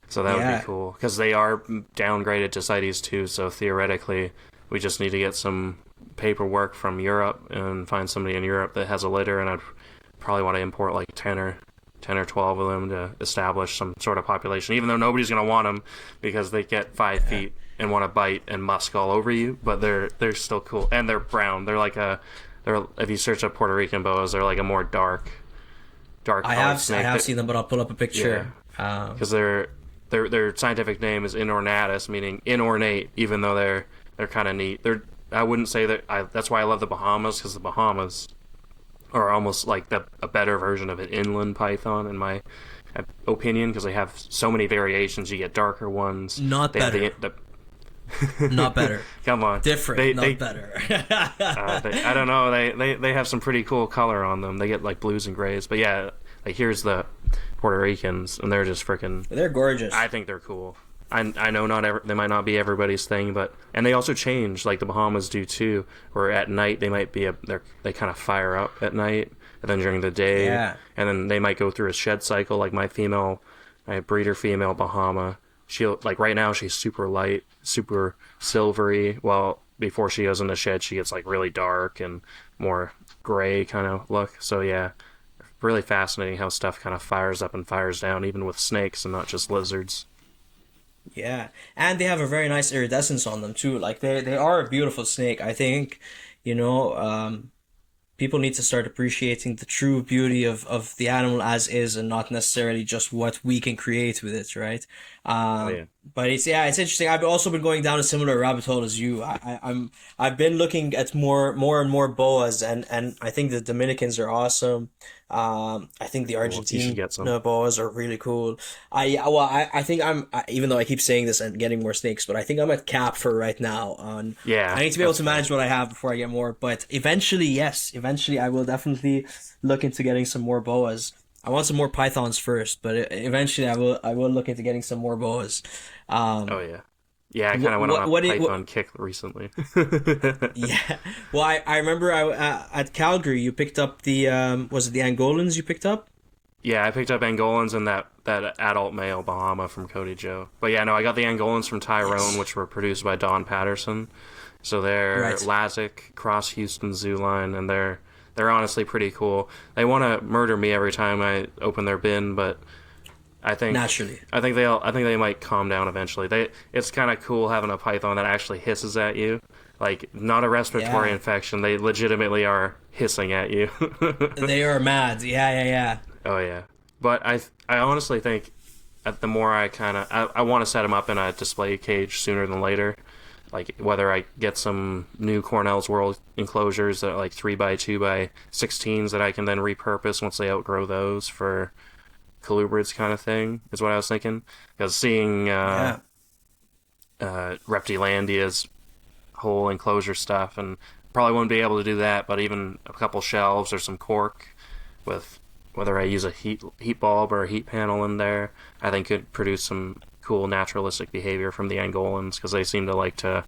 Speaker 2: So that would
Speaker 1: Yeah.
Speaker 2: be cool because they are downgraded to CITES too. So theoretically, we just need to get some paperwork from Europe and find somebody in Europe that has a litter, and I'd probably want to import like 10 or 12 of them to establish some sort of population. Even though nobody's gonna want them because they get 5 feet and want to bite and musk all over you, but they're still cool and they're brown. They're if you search up Puerto Rican boas, they're like a more dark colored
Speaker 1: I
Speaker 2: snake.
Speaker 1: have seen them, but I'll pull up a picture.
Speaker 2: Because their scientific name is inornatus, meaning inornate, even though they're kind of neat. I wouldn't say that. That's why I love the Bahamas, because the Bahamas are almost like a better version of an inland python, in my opinion, because they have so many variations. You get darker ones.
Speaker 1: Not better. Not better.
Speaker 2: Come on.
Speaker 1: Different, not better.
Speaker 2: I don't know. They have some pretty cool color on them. They get like blues and grays. But yeah, like here's the Puerto Ricans, and they're just freaking.
Speaker 1: They're gorgeous.
Speaker 2: I think they're cool. I know they might not be everybody's thing, and they also change like the Bahamas do too. Where at night they might be they kind of fire up at night, and then during the day, and then they might go through a shed cycle. Like my breeder female Bahama, she'll like right now she's super light, super silvery. Well, before she goes in the shed, she gets like really dark and more gray kind of look. So yeah, really fascinating how stuff kind of fires up and fires down, even with snakes and not just lizards.
Speaker 1: Yeah, and they have a very nice iridescence on them too. Like they are a beautiful snake. I think, people need to start appreciating the true beauty of the animal as is, and not necessarily just what we can create with it, right? But it's interesting. I've also been going down a similar rabbit hole as you. I've been looking at more and more boas, and I think the Dominicans are awesome. I think the Argentine boas are really cool. I think even though I keep saying this and getting more snakes, but I think I'm at cap for right now. I need to be able to manage what I have before I get more. But eventually I will definitely look into getting some more boas. I want some more pythons first, but eventually I will look into getting some more boas.
Speaker 2: I kind of went on a python kick recently.
Speaker 1: Yeah, well, I remember at Calgary you picked up the was it the Angolans you picked up?
Speaker 2: Yeah, I picked up Angolans and that adult male Bahama from Cody Joe. But yeah, no, I got the Angolans from Tyrone, which were produced by Don Patterson. So they're Lazic cross Houston Zoo line, and they're honestly pretty cool. They want to murder me every time I open their bin, but I think they might calm down eventually. It's kind of cool having a python that actually hisses at you, like not a respiratory infection. They legitimately are hissing at you.
Speaker 1: They are mad. Yeah.
Speaker 2: Oh yeah, but I honestly think the more I want to set them up in a display cage sooner than later. Like whether I get some new Cornell's World enclosures that are like 3x2x16s that I can then repurpose once they outgrow those for colubrids kind of thing is what I was thinking. Because seeing Reptilandia's whole enclosure stuff, and probably wouldn't be able to do that, but even a couple shelves or some cork with whether I use a heat bulb or a heat panel in there, I think could produce some cool naturalistic behavior from the Angolans, because they seem to like to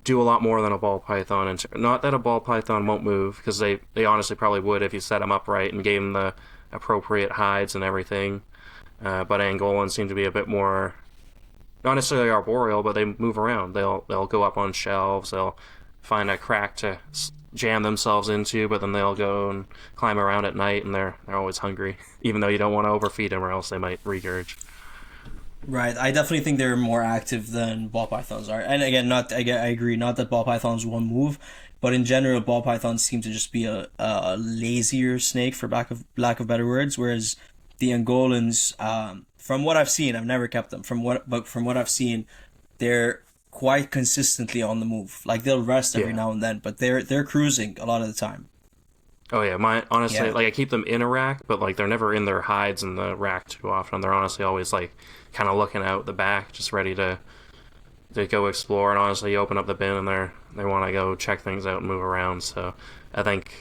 Speaker 2: do a lot more than a ball python. And not that a ball python won't move, because they honestly probably would if you set them up right and gave them the appropriate hides and everything. But Angolans seem to be a bit more, not necessarily arboreal, but they move around. They'll go up on shelves. They'll find a crack to jam themselves into, but then they'll go and climb around at night, and they're always hungry, even though you don't want to overfeed them or else they might regurge.
Speaker 1: Right, I definitely think they're more active than ball pythons are. And again, I agree, not that ball pythons won't move, but in general, ball pythons seem to just be a lazier snake, for lack of better words, whereas the Angolans, from what I've seen, I've never kept them, from what I've seen, they're quite consistently on the move. Like they'll rest every now and then, but they're cruising a lot of the time.
Speaker 2: Oh yeah, honestly, like I keep them in a rack, but like they're never in their hides in the rack too often. They're honestly always like kind of looking out the back, just ready to go explore. And honestly, you open up the bin and they want to go check things out and move around. So I think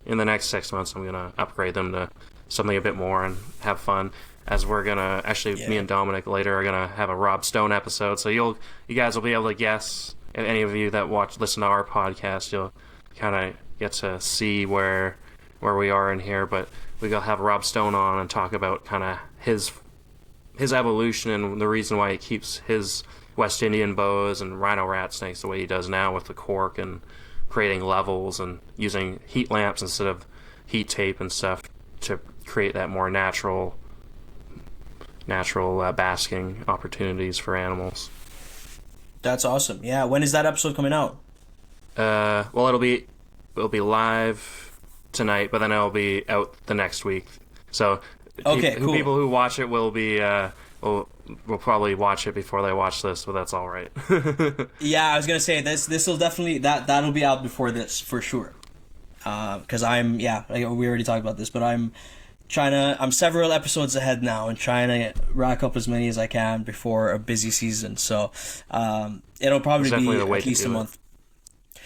Speaker 2: in the next 6 months, I'm gonna upgrade them to something a bit more and have fun. as we're gonna me and Dominic later are gonna have a Rob Stone episode. So you guys will be able to guess. And any of you that listen to our podcast, you'll kind of get to see where we are in here. But we're gonna have Rob Stone on and talk about kind of his evolution and the reason why he keeps his West Indian boas and rhino rat snakes the way he does now with the cork and creating levels and using heat lamps instead of heat tape and stuff to create that more natural basking opportunities for animals.
Speaker 1: That's awesome. Yeah, when is that episode coming out?
Speaker 2: Well, it'll be live tonight, but then it'll be out the next week. So
Speaker 1: okay, cool.
Speaker 2: People who watch it will be will probably watch it before they watch this, but that's all right.
Speaker 1: Yeah, I was gonna say this will definitely that'll be out before this for sure. Because we already talked about this, but I'm several episodes ahead now and trying to rack up as many as I can before a busy season. So it'll probably be at least a month.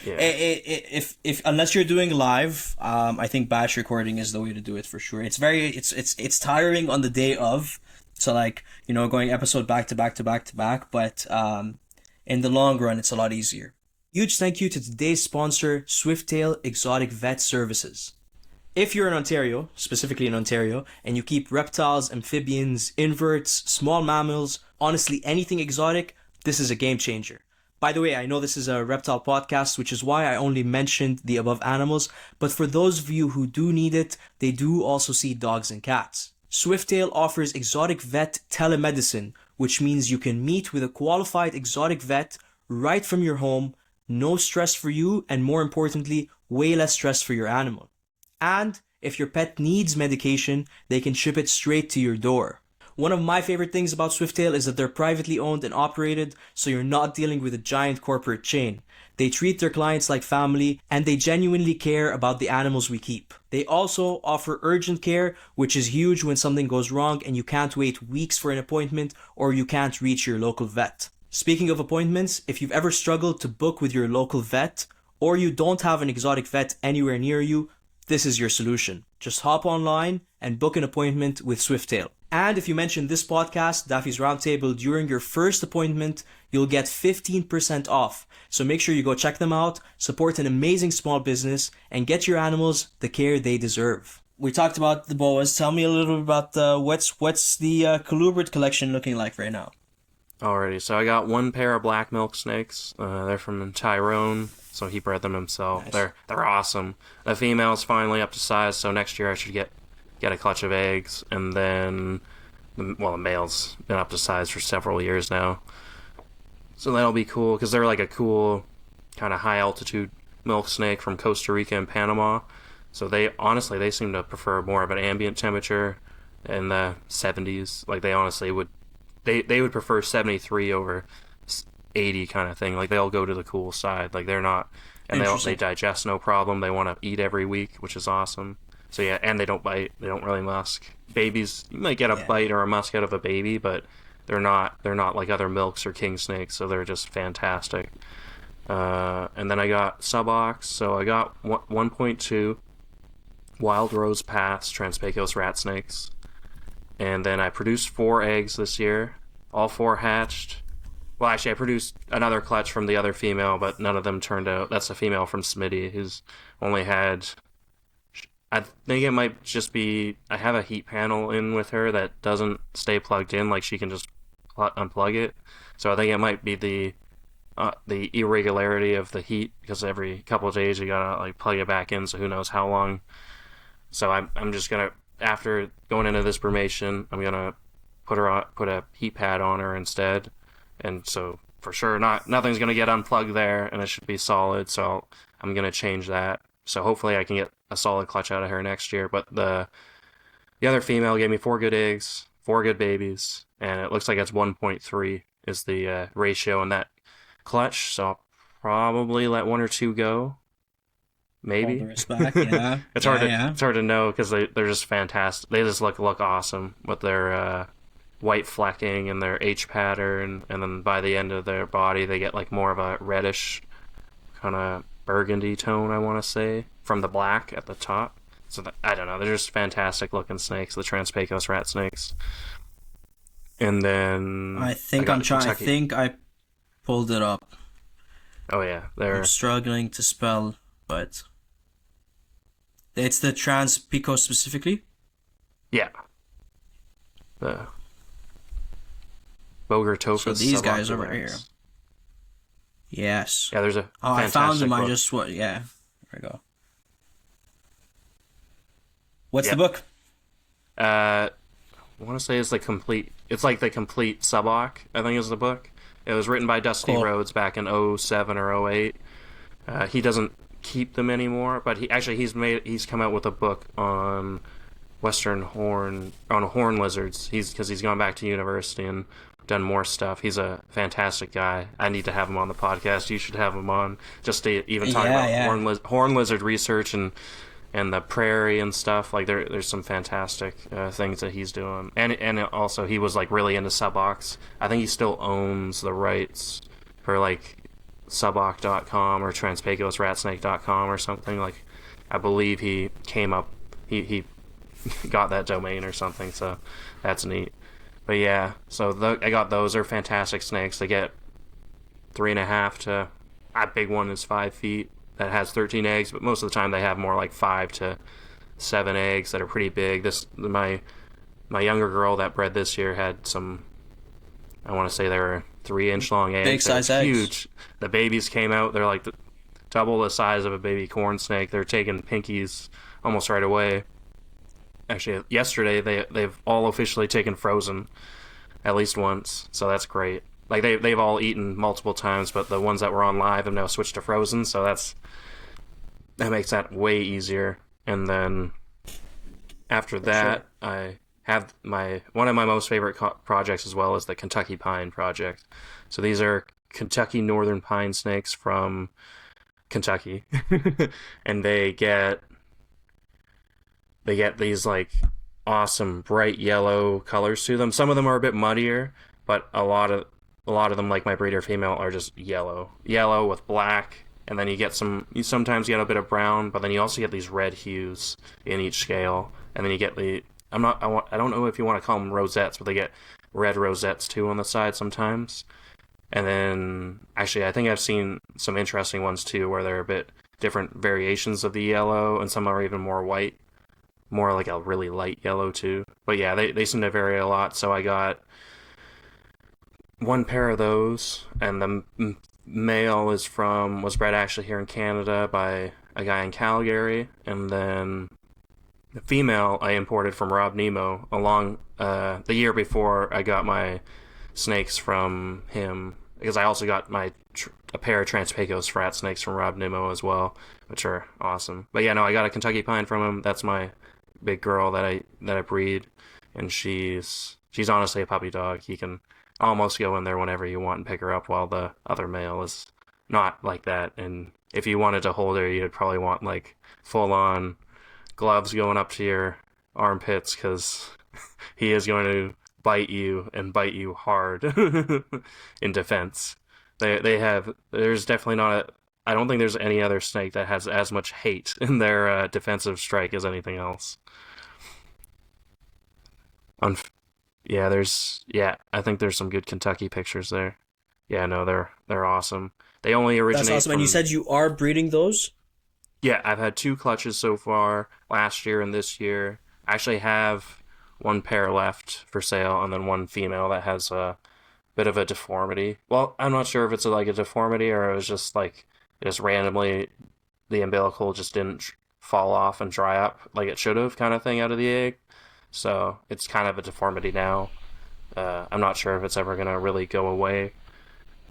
Speaker 1: Yeah. If unless you're doing live, I think batch recording is the way to do it for sure. It's tiring on the day of, so like, you know, going episode back to back to back to back, but in the long run it's a lot easier. Huge thank you to today's sponsor, Swifttail Exotic Vet Services. If you're in Ontario, specifically in Ontario, and you keep reptiles, amphibians, inverts, small mammals, honestly anything exotic, this is a game changer. By the way, I know this is a reptile podcast, which is why I only mentioned the above animals, but for those of you who do need it, they do also see dogs and cats. Swifttail offers exotic vet telemedicine, which means you can meet with a qualified exotic vet right from your home, no stress for you, and more importantly, way less stress for your animal. And if your pet needs medication, they can ship it straight to your door. One of my favorite things about Swifttail is that they're privately owned and operated, so you're not dealing with a giant corporate chain. They treat their clients like family, and they genuinely care about the animals we keep. They also offer urgent care, which is huge when something goes wrong and you can't wait weeks for an appointment or you can't reach your local vet. Speaking of appointments, if you've ever struggled to book with your local vet, or you don't have an exotic vet anywhere near you, this is your solution. Just hop online and book an appointment with Swifttail. And if you mention this podcast, Daffy's Roundtable, during your first appointment, you'll get 15% off. So make sure you go check them out, support an amazing small business, and get your animals the care they deserve. We talked about the boas. Tell me a little bit about what's the colubrid collection looking like right now?
Speaker 2: Alrighty, so I got one pair of black milk snakes. They're from Tyrone, so he bred them himself. Nice. They're awesome. The female's finally up to size, so next year I should get a clutch of eggs, and then the male's been up to size for several years now. So that'll be cool, because they're like a cool kind of high altitude milk snake from Costa Rica and Panama. So they seem to prefer more of an ambient temperature in the 70s. Like they honestly would. They would prefer 73 over 80 kind of thing. Like they'll go to the cool side. Like they're not, and they digest no problem. They want to eat every week, which is awesome. So yeah, and they don't bite. They don't really musk. Babies, you might get a bite or a musk out of a baby, but they're not like other milks or king snakes. So they're just fantastic. And then I got subox. So I got 1.2 wild rose paths Trans-Pecos rat snakes. And then I produced 4 eggs this year. All 4 hatched. Well, actually, I produced another clutch from the other female, but none of them turned out. That's a female from Smitty, who's only had... I think it might just be... I have a heat panel in with her that doesn't stay plugged in. Like, she can just unplug it. So I think it might be the irregularity of the heat, because every couple of days you gotta like plug it back in, so who knows how long. So I'm just gonna... After going into this brumation, I'm gonna put a heat pad on her instead, and so for sure nothing's gonna get unplugged there, and it should be solid. So I'm gonna change that. So hopefully I can get a solid clutch out of her next year. But the other female gave me 4 good eggs, 4 good babies, and it looks like it's 1.3 is the ratio in that clutch. So I'll probably let 1 or 2 go. Maybe.
Speaker 1: Respect, yeah.
Speaker 2: It's hard to know, because they're just fantastic. They just look awesome with their white flecking and their H pattern, and then by the end of their body they get like more of a reddish kind of burgundy tone, I want to say, from the black at the top. So I don't know. They're just fantastic looking snakes, the Trans-Pecos rat snakes. And then
Speaker 1: I think I'm trying.
Speaker 2: Kentucky.
Speaker 1: I think I pulled it up.
Speaker 2: Oh yeah, they're
Speaker 1: I'm struggling to spell, but it's the Trans-Pecos specifically.
Speaker 2: yeah. The Bogertophus.
Speaker 1: So these guys over here. Yes.
Speaker 2: Yeah, there's a.
Speaker 1: Oh, I found them.
Speaker 2: book.
Speaker 1: I just what? Yeah. There we go. What's
Speaker 2: Yep.
Speaker 1: the book?
Speaker 2: I want to say it's the complete. It's like the complete Subok, I think is the book. It was written by Dusty
Speaker 1: Cool.
Speaker 2: Rhodes back in 07 or 08. He doesn't keep them anymore, but he's come out with a book on horn lizards. Because he's gone back to university and done more stuff. He's a fantastic guy. I need to have him on the podcast. You should have him on just to even talk about horn lizard research and the prairie and stuff. Like there's some fantastic things that he's doing, and also he was like really into subocs. I think he still owns the rights for like suboc.com or transpecosratsnake.com or something. Like I believe he got that domain or something, so that's neat. But yeah, so I got those. They're fantastic snakes. They get 3.5 to a big one is 5 feet. That has 13 eggs, but most of the time they have more like 5 to 7 eggs that are pretty big. My younger girl that bred this year had some. I want to say they were 3-inch long eggs.
Speaker 1: Big size eggs.
Speaker 2: Huge. The babies came out. They're like double the size of a baby corn snake. They're taking pinkies almost right away. Actually, yesterday they've all officially taken frozen at least once, so that's great. Like they've all eaten multiple times, but the ones that were on live have now switched to frozen, so that makes that way easier. And then after that, sure. I have one of my most favorite projects as well is the Kentucky Pine project. So these are Kentucky northern pine snakes from Kentucky, and they get these like awesome bright yellow colors to them. Some of them are a bit muddier, but a lot of them, like my breeder female, are just yellow with black, and then you sometimes get a bit of brown, but then you also get these red hues in each scale, and then you get I don't know if you want to call them rosettes, but they get red rosettes too on the side sometimes. And then actually I think I've seen some interesting ones too where they're a bit different variations of the yellow, and some are even more white, more like a really light yellow too. But yeah, they seem to vary a lot. So I got one pair of those, and the male was bred actually here in Canada by a guy in Calgary, and then the female I imported from Rob Nemo along the year before I got my snakes from him, because I also got a pair of Trans-Pecos rat snakes from Rob Nemo as well, which are awesome. But yeah, no, I got a Kentucky Pine from him. That's my big girl that I breed, and she's honestly a puppy dog. You can almost go in there whenever you want and pick her up, while the other male is not like that. And if you wanted to hold her, you'd probably want like full on gloves going up to your armpits, because he is going to bite you and bite you hard in defense. There's definitely not I don't think there's any other snake that has as much hate in their defensive strike as anything else. I think there's some good Kentucky pictures there. Yeah, no, they're awesome. They only originate.
Speaker 1: That's awesome. And you said you are breeding those?
Speaker 2: Yeah, I've had 2 clutches so far, last year and this year. I actually have 1 pair left for sale, and then 1 female that has a bit of a deformity. Well, I'm not sure if it's like a deformity or it was just like just randomly the umbilical just didn't fall off and dry up like it should have, kind of thing, out of the egg. So it's kind of a deformity now. I'm not sure if it's ever gonna really go away.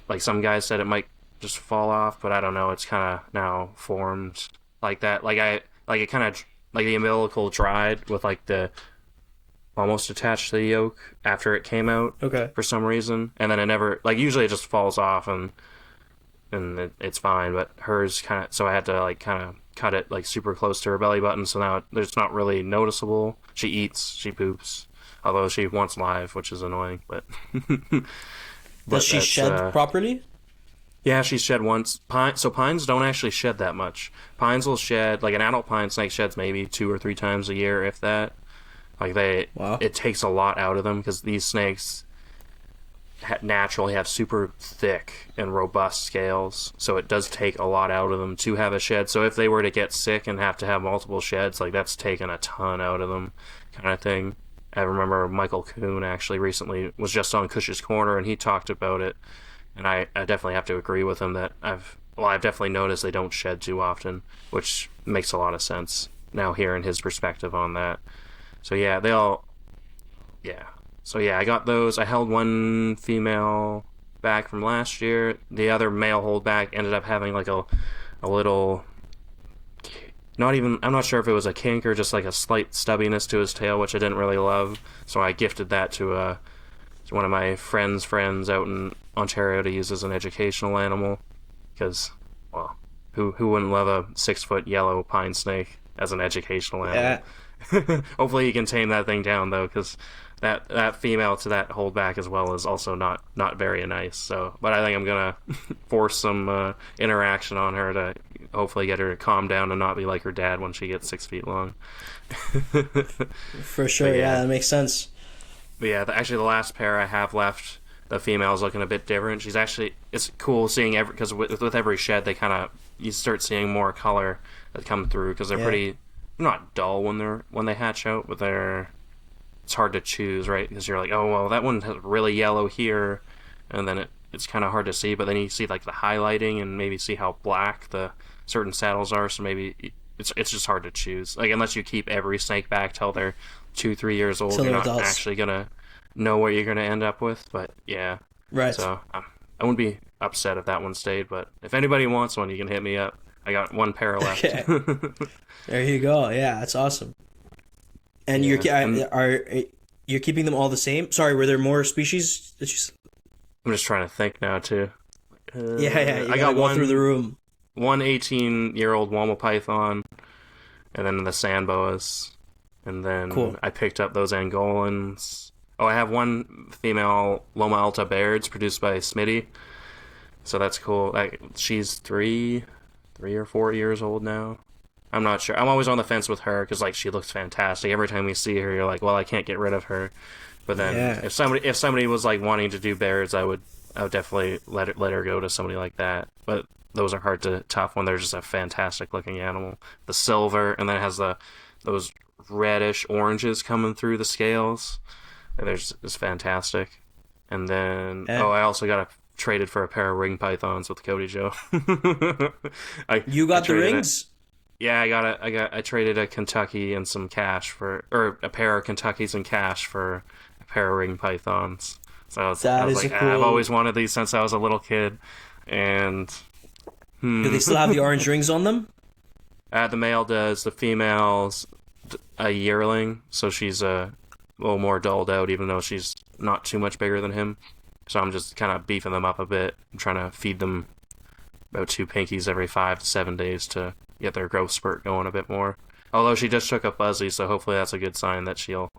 Speaker 2: Like some guys said, it might just fall off, but I don't know. It's kind of now formed like that. It kind of like the umbilical dried with like the almost attached to the yolk after it came out.
Speaker 1: Okay.
Speaker 2: For some reason, and then it never, like, usually it just falls off and it's fine. But hers kind of, so I had to like kind of cut it like super close to her belly button, so now it's not really noticeable. She eats, she poops, although she wants live, which is annoying. But
Speaker 1: does she shed properly?
Speaker 2: Yeah, she's shed once. So pines don't actually shed that much. Pines will shed, like an adult pine snake sheds maybe 2 or 3 times a year, if that. Like
Speaker 1: Wow.
Speaker 2: it takes a lot out of them because these snakes naturally have super thick and robust scales, so it does take a lot out of them to have a shed. So if they were to get sick and have to have multiple sheds, like that's taken a ton out of them, kind of thing. I remember Michael Kuhn actually recently was just on Cush's Corner and he talked about it, and I definitely have to agree with him that I've definitely noticed they don't shed too often, which makes a lot of sense now hearing his perspective on that. So yeah, So yeah, I got those. I held one female back from last year. The other male holdback ended up having like a little, I'm not sure if it was a kink or just like a slight stubbiness to his tail, which I didn't really love. So I gifted that to one of my friends out in Ontario to use as an educational animal. Because, well, who wouldn't love a 6-foot yellow pine snake as an educational animal?
Speaker 1: Yeah.
Speaker 2: Hopefully you can tame that thing down though, because that female to that holdback as well is also not very nice. So, but I think I'm gonna force some interaction on her to hopefully get her to calm down and not be like her dad when she gets 6 feet long.
Speaker 1: For sure, yeah, that makes sense.
Speaker 2: But yeah, actually the last pair I have left, the female's looking a bit different. It's cool seeing because with every shed they kind of, you start seeing more color that come through because they're pretty, not dull when they hatch out, but it's hard to choose, right? Because you're like, oh well, that one has really yellow here, and then it's kind of hard to see. But then you see like the highlighting and maybe see how black the certain saddles are. So maybe it's just hard to choose. Like unless you keep every snake back till they're 2-3 years old, you're not actually gonna know what you're gonna end up with. But yeah,
Speaker 1: right.
Speaker 2: So I wouldn't be upset if that one stayed. But if anybody wants one, you can hit me up. I got one pair left.
Speaker 1: Okay. There you go. Yeah, that's awesome. And you're keeping them all the same? Sorry, were there more species that you?
Speaker 2: I'm just trying to think now too.
Speaker 1: Yeah.
Speaker 2: I got one
Speaker 1: through the room.
Speaker 2: One 18-year-old Womble python, and then the sand boas, and then
Speaker 1: cool.
Speaker 2: I picked up those Angolans. Oh, I have one female Loma Alta Bairds produced by Smitty, so that's cool. She's 3 or 4 years old now. I'm not sure. I'm always on the fence with her because she looks fantastic. Every time we see her, you're like, well, I can't get rid of her. But then if somebody was wanting to do bears, I would definitely let her go to somebody like that. But those are hard to tough when they're just a fantastic looking animal. The silver, and then it has those reddish oranges coming through the scales. And it's fantastic. And then I also got traded for a pair of ring pythons with Cody Joe.
Speaker 1: You got the rings?
Speaker 2: Yeah, I traded a Kentucky and some cash or a pair of Kentuckys and cash for a pair of ring pythons. So I was like, cool. I've always wanted these since I was a little kid. And
Speaker 1: do they still have the orange rings on them?
Speaker 2: The male does. The female's a yearling, so she's a little more dulled out, even though she's not too much bigger than him. So I'm just kind of beefing them up a bit. I'm trying to feed them about 2 pinkies every 5 to 7 days to get their growth spurt going a bit more. Although she just took a fuzzy, so hopefully that's a good sign that she'll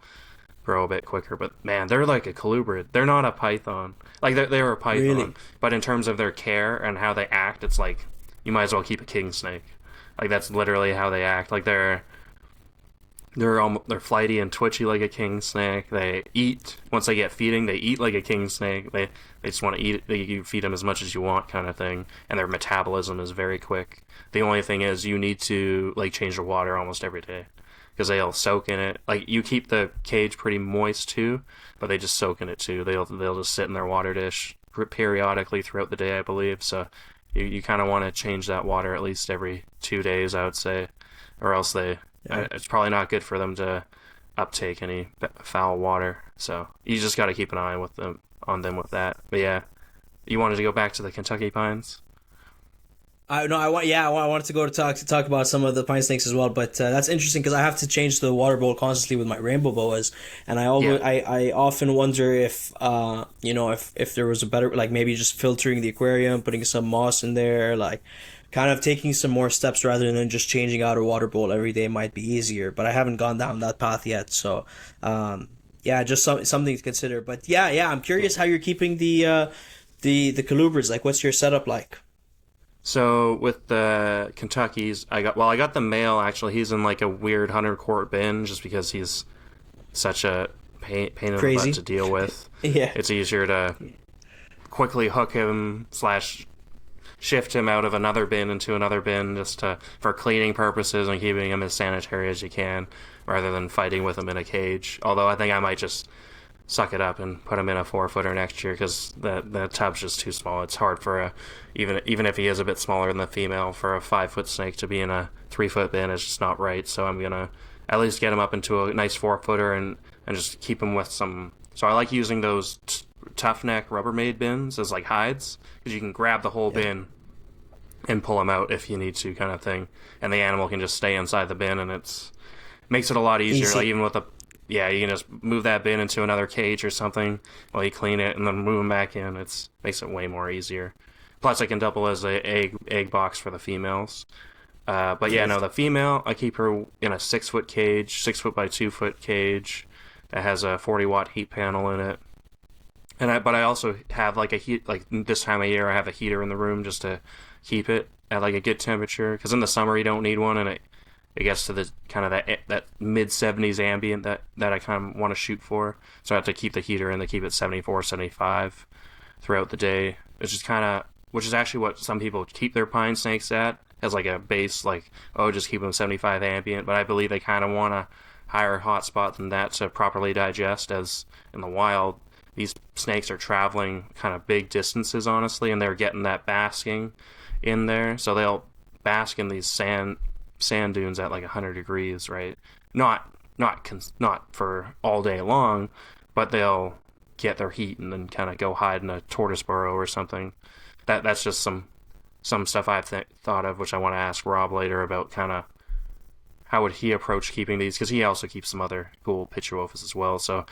Speaker 2: grow a bit quicker. But man, they're like a colubrid. They're not a python. They're a python, really? But in terms of their care and how they act, it's like you might as well keep a king snake. That's literally how they act. They're flighty and twitchy like a king snake. They eat once they get feeding. They eat like a king snake. They just want to eat. You feed them as much as you want, kind of thing. And their metabolism is very quick. The only thing is you need to change the water almost every day because they'll soak in it. You keep the cage pretty moist too, but they just soak in it too. They'll just sit in their water dish periodically throughout the day, I believe. So you kind of want to change that water at least every 2 days, I would say, or else it's probably not good for them to uptake any foul water. So you just got to keep an eye on them with that. But yeah, you wanted to go back to the Kentucky pines?
Speaker 1: I wanted to go to talk about some of the pine snakes as well, but that's interesting because I have to change the water bowl constantly with my rainbow boas, and I often wonder if if there was a better, maybe just filtering the aquarium, putting some moss in there, kind of taking some more steps rather than just changing out a water bowl every day might be easier, but I haven't gone down that path yet. So just something to consider. But I'm curious how you're keeping the the colubrids? Like, what's your setup like?
Speaker 2: So with the Kentuckys, I got the male actually. He's in like a weird 100 quart bin just because he's such a pain in the
Speaker 1: Crazy.
Speaker 2: butt to deal with.
Speaker 1: Yeah.
Speaker 2: It's easier to quickly hook him slash shift him out of another bin into another bin just for cleaning purposes and keeping him as sanitary as you can, rather than fighting with him in a cage. Although I think I might just suck it up and put him in a 4-footer next year because the tub's just too small. It's hard for even if he is a bit smaller than the female, for a 5-foot snake to be in a 3-foot bin is just not right. So I'm gonna at least get him up into a nice 4-footer and just keep him with some. So I like using those tough neck Rubbermaid bins as like hides, because you can grab the whole bin and pull them out if you need to, kind of thing, and the animal can just stay inside the bin, and makes it a lot easier. Like even with you can just move that bin into another cage or something while you clean it and then move them back in. Makes it way more easier. Plus, I can double as a egg box for the females. But yeah, no, the female, I keep her in a 6-foot cage, 6-foot by 2-foot cage that has a 40-watt heat panel in it. But I also have like a heat, like this time of year, I have a heater in the room just to keep it at like a good temperature. Because in the summer you don't need one, and it gets to the kind of that mid 70s ambient that I kind of want to shoot for. So I have to keep the heater in to keep it 74, 75 throughout the day. Which is actually what some people keep their pine snakes at, as like a base, like, oh, just keep them 75 ambient. But I believe they kind of want a higher hot spot than that to properly digest, as in the wild these snakes are traveling kind of big distances, honestly, and they're getting that basking in there. So they'll bask in these sand dunes at like 100 degrees, right? Not for all day long, but they'll get their heat and then kind of go hide in a tortoise burrow or something. That's just some stuff I've thought of, which I want to ask Rob later about, kind of how would he approach keeping these, because he also keeps some other cool Pituophis as well. So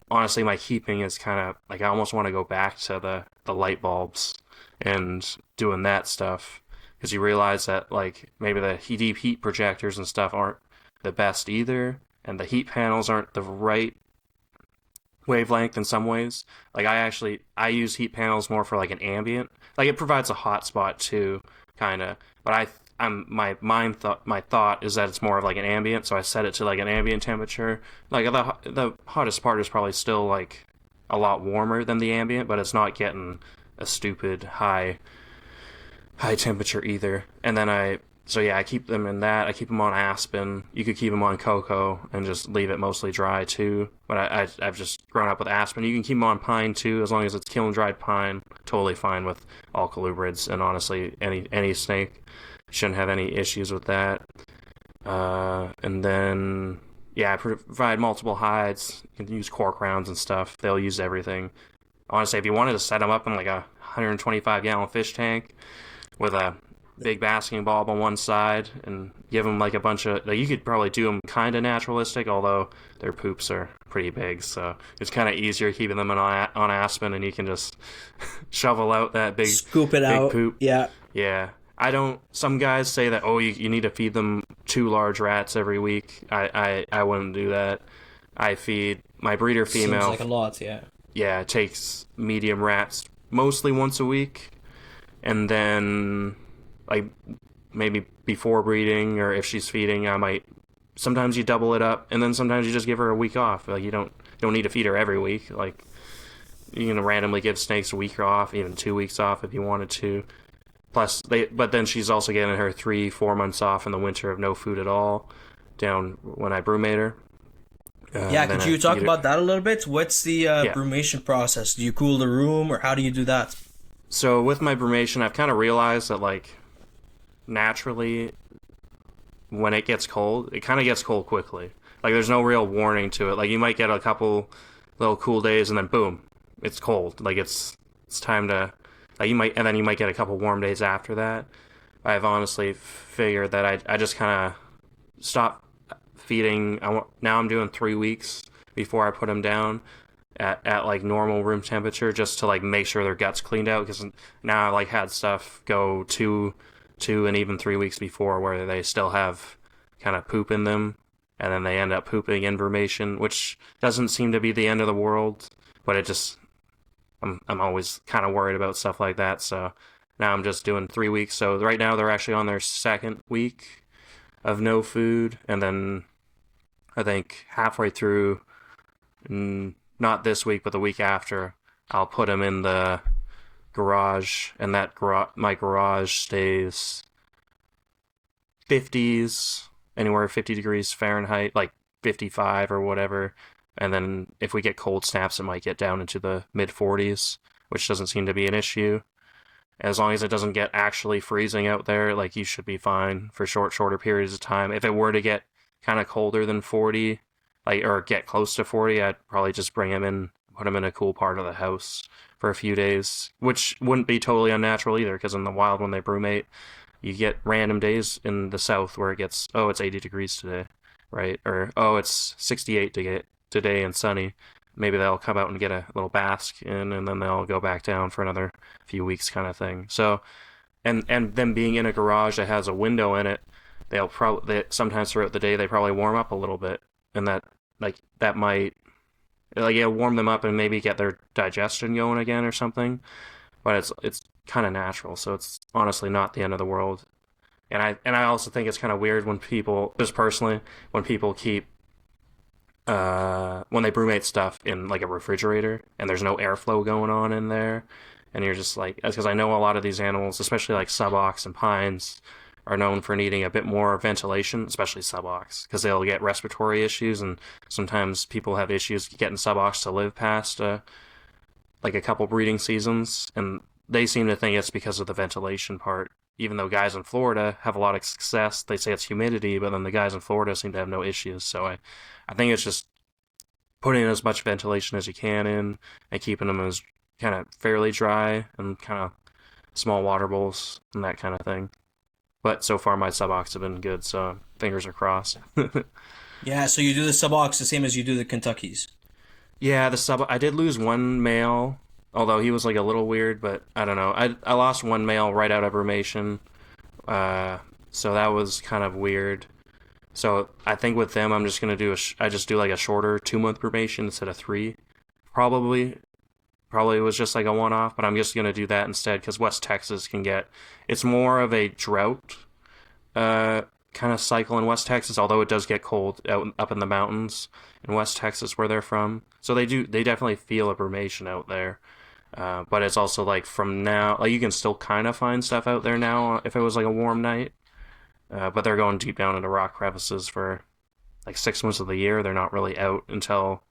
Speaker 2: honestly, my keeping is kind of like, I almost want to go back to the light bulbs and doing that stuff, because you realize that like maybe the deep heat projectors and stuff aren't the best either, and the heat panels aren't the right wavelength in some ways. Like I use heat panels more for like an ambient, like it provides a hot spot too, kind of, but my thought is that it's more of like an ambient, so I set it to like an ambient temperature. Like the hottest part is probably still like a lot warmer than the ambient, but it's not getting a stupid high temperature either. And then I keep them in that. I keep them on aspen. You could keep them on cocoa and just leave it mostly dry too. But I've just grown up with aspen. You can keep them on pine too, as long as it's kiln dried pine. Totally fine with all colubrids, and honestly any snake shouldn't have any issues with that. And then I provide multiple hides. You can use cork rounds and stuff. They'll use everything. Honestly, if you wanted to set them up in like a 125-gallon fish tank with a big basking bulb on one side and give them like a bunch of, like, you could probably do them kind of naturalistic, although their poops are pretty big, so it's kind of easier keeping them on aspen, and you can just shovel out that big
Speaker 1: scoop it
Speaker 2: big
Speaker 1: out.
Speaker 2: Poop.
Speaker 1: Yeah.
Speaker 2: Some guys say that, oh, you need to feed them 2 large rats every week. I wouldn't do that. I feed my breeder female.
Speaker 1: Seems like a lot, yeah.
Speaker 2: Yeah, it takes medium rats mostly once a week, and then like maybe before breeding, or if she's feeding, I might, sometimes you double it up, and then sometimes you just give her a week off. Like you don't need to feed her every week. Like you can randomly give snakes a week off, even 2 weeks off if you wanted to. Plus but then she's also getting her 3-4 months off in the winter of no food at all, down when I brumate her.
Speaker 1: Could you talk about that a little bit? What's the brumation process? Do you cool the room, or how do you do that?
Speaker 2: So with my brumation, I've kind of realized that like naturally when it gets cold, it kind of gets cold quickly. Like there's no real warning to it. Like you might get a couple little cool days and then boom, it's cold. Like it's time to, like you might get a couple warm days after that. I've honestly figured that I just kind of stop feeding. Now I'm doing 3 weeks before I put them down at like normal room temperature, just to like make sure their guts cleaned out, because now I like had stuff go 2 and even 3 weeks before where they still have kind of poop in them, and then they end up pooping in brumation, which doesn't seem to be the end of the world, but I'm always kind of worried about stuff like that. So now I'm just doing 3 weeks. So right now they're actually on their second week of no food, and then I think halfway through, not this week but the week after, I'll put them in the garage, and my garage stays 50s, anywhere 50 degrees Fahrenheit, like 55 or whatever. And then if we get cold snaps, it might get down into the mid 40s, which doesn't seem to be an issue. As long as it doesn't get actually freezing out there, like, you should be fine for shorter periods of time. If it were to get kind of colder than 40, like, or get close to 40, I'd probably just bring him in, put him in a cool part of the house for a few days, which wouldn't be totally unnatural either, because in the wild, when they brumate, you get random days in the south where it gets, oh, it's 80 degrees today, right? Or, oh, it's 68 today and sunny. Maybe they'll come out and get a little bask in, and then they'll go back down for another few weeks, kind of thing. So, and them being in a garage that has a window in it, they'll probably, sometimes throughout the day, they probably warm up a little bit, and that might, like, it'll warm them up and maybe get their digestion going again or something. But it's kind of natural, so it's honestly not the end of the world. And I also think it's kind of weird when people, just personally, when people keep when they brumate stuff in, like, a refrigerator and there's no airflow going on in there, and you're just like, because I know a lot of these animals, especially like subox and pines, are known for needing a bit more ventilation, especially subox, because they'll get respiratory issues, and sometimes people have issues getting subox to live past like a couple breeding seasons, and they seem to think it's because of the ventilation part. Even though guys in Florida have a lot of success, they say it's humidity, but then the guys in Florida seem to have no issues. So I think it's just putting as much ventilation as you can in, and keeping them as kind of fairly dry, and kind of small water bowls and that kind of thing. But so far my subox have been good, so fingers are crossed.
Speaker 1: Yeah, so you do the subox the same as you do the Kentuckys.
Speaker 2: Yeah, I did lose one male, although he was like a little weird, but I don't know. I lost one male right out of brumation, so that was kind of weird. So I think with them, I'm just gonna I just do like a shorter 2 month brumation instead of 3. Probably it was just like a one-off, but I'm just gonna do that instead, because West Texas it's more of a drought kind of cycle in West Texas, although it does get cold up in the mountains in West Texas where they're from. So they definitely feel a brumation out there. But it's also like, from now, like, you can still kind of find stuff out there now if it was like a warm night. But they're going deep down into rock crevices for like 6 months of the year. They're not really out until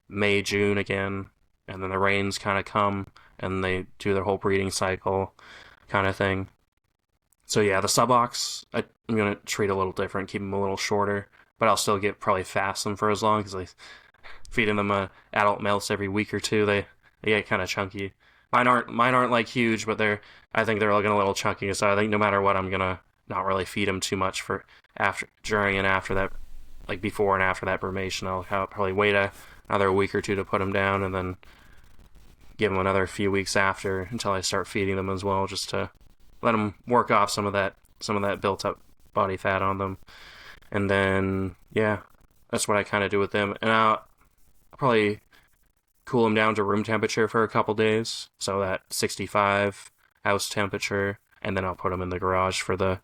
Speaker 2: May, June again. And then the rains kind of come and they do their whole breeding cycle kind of thing. So yeah, the subox, I'm going to treat a little different, keep them a little shorter, but I'll still probably fast them for as long, because feeding them adult males every week or two, they get kind of chunky. Mine aren't like huge, but I think they're looking a little chunky. So I think no matter what, I'm gonna not really feed them too much for during and after that, like before and after that brumation. I'll probably wait another week or two to put them down, and then give them another few weeks after until I start feeding them as well, just to let them work off some of that built up body fat on them. And then yeah, that's what I kind of do with them. And I'll probably cool them down to room temperature for a couple days, so that 65 house temperature, and then I'll put them in the garage for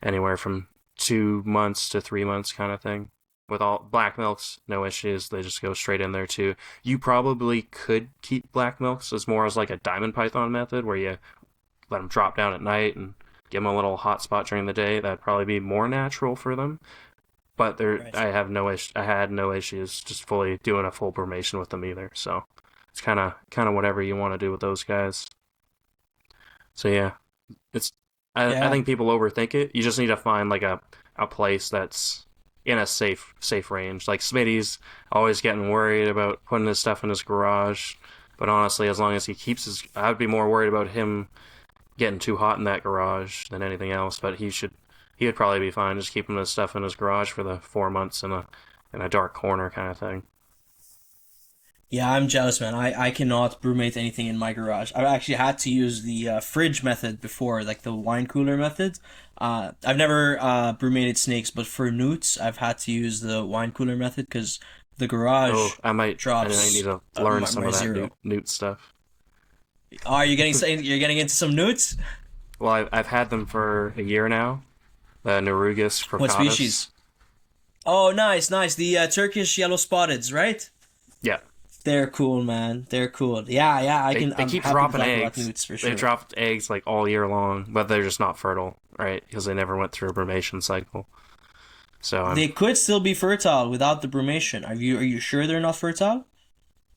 Speaker 2: anywhere from 2 months to 3 months kind of thing. With all black milks, no issues, they just go straight in there too. You probably could keep black milks as more as like a diamond python method, where you let them drop down at night and give them a little hot spot during the day. That'd probably be more natural for them. But right. I had no issues just fully doing a full brumation with them either. So it's kind of whatever you want to do with those guys. So yeah, I think people overthink it. You just need to find like a place that's in a safe range. Like Smitty's always getting worried about putting his stuff in his garage, but honestly, as long as he keeps I'd be more worried about him getting too hot in that garage than anything else. But he would probably be fine just keeping his stuff in his garage for the 4 months in a dark corner kind of thing.
Speaker 1: Yeah, I'm jealous, man. I cannot brumate anything in my garage. I've actually had to use the fridge method before, like the wine cooler method. I've never brumated snakes, but for newts, I've had to use the wine cooler method, because the garage
Speaker 2: I need to learn some of that newt stuff.
Speaker 1: Are you you're getting into some newts?
Speaker 2: Well, I've had them for a year now. The Nerugus crocatus.
Speaker 1: What species? Oh, nice. The Turkish yellow spotteds, right?
Speaker 2: Yeah.
Speaker 1: They're cool, man. They're cool. Yeah.
Speaker 2: They keep dropping eggs.
Speaker 1: Newts for sure.
Speaker 2: They dropped eggs like all year long, but they're just not fertile, right? Because they never went through a brumation cycle. So
Speaker 1: they could still be fertile without the brumation. Are you sure they're not fertile?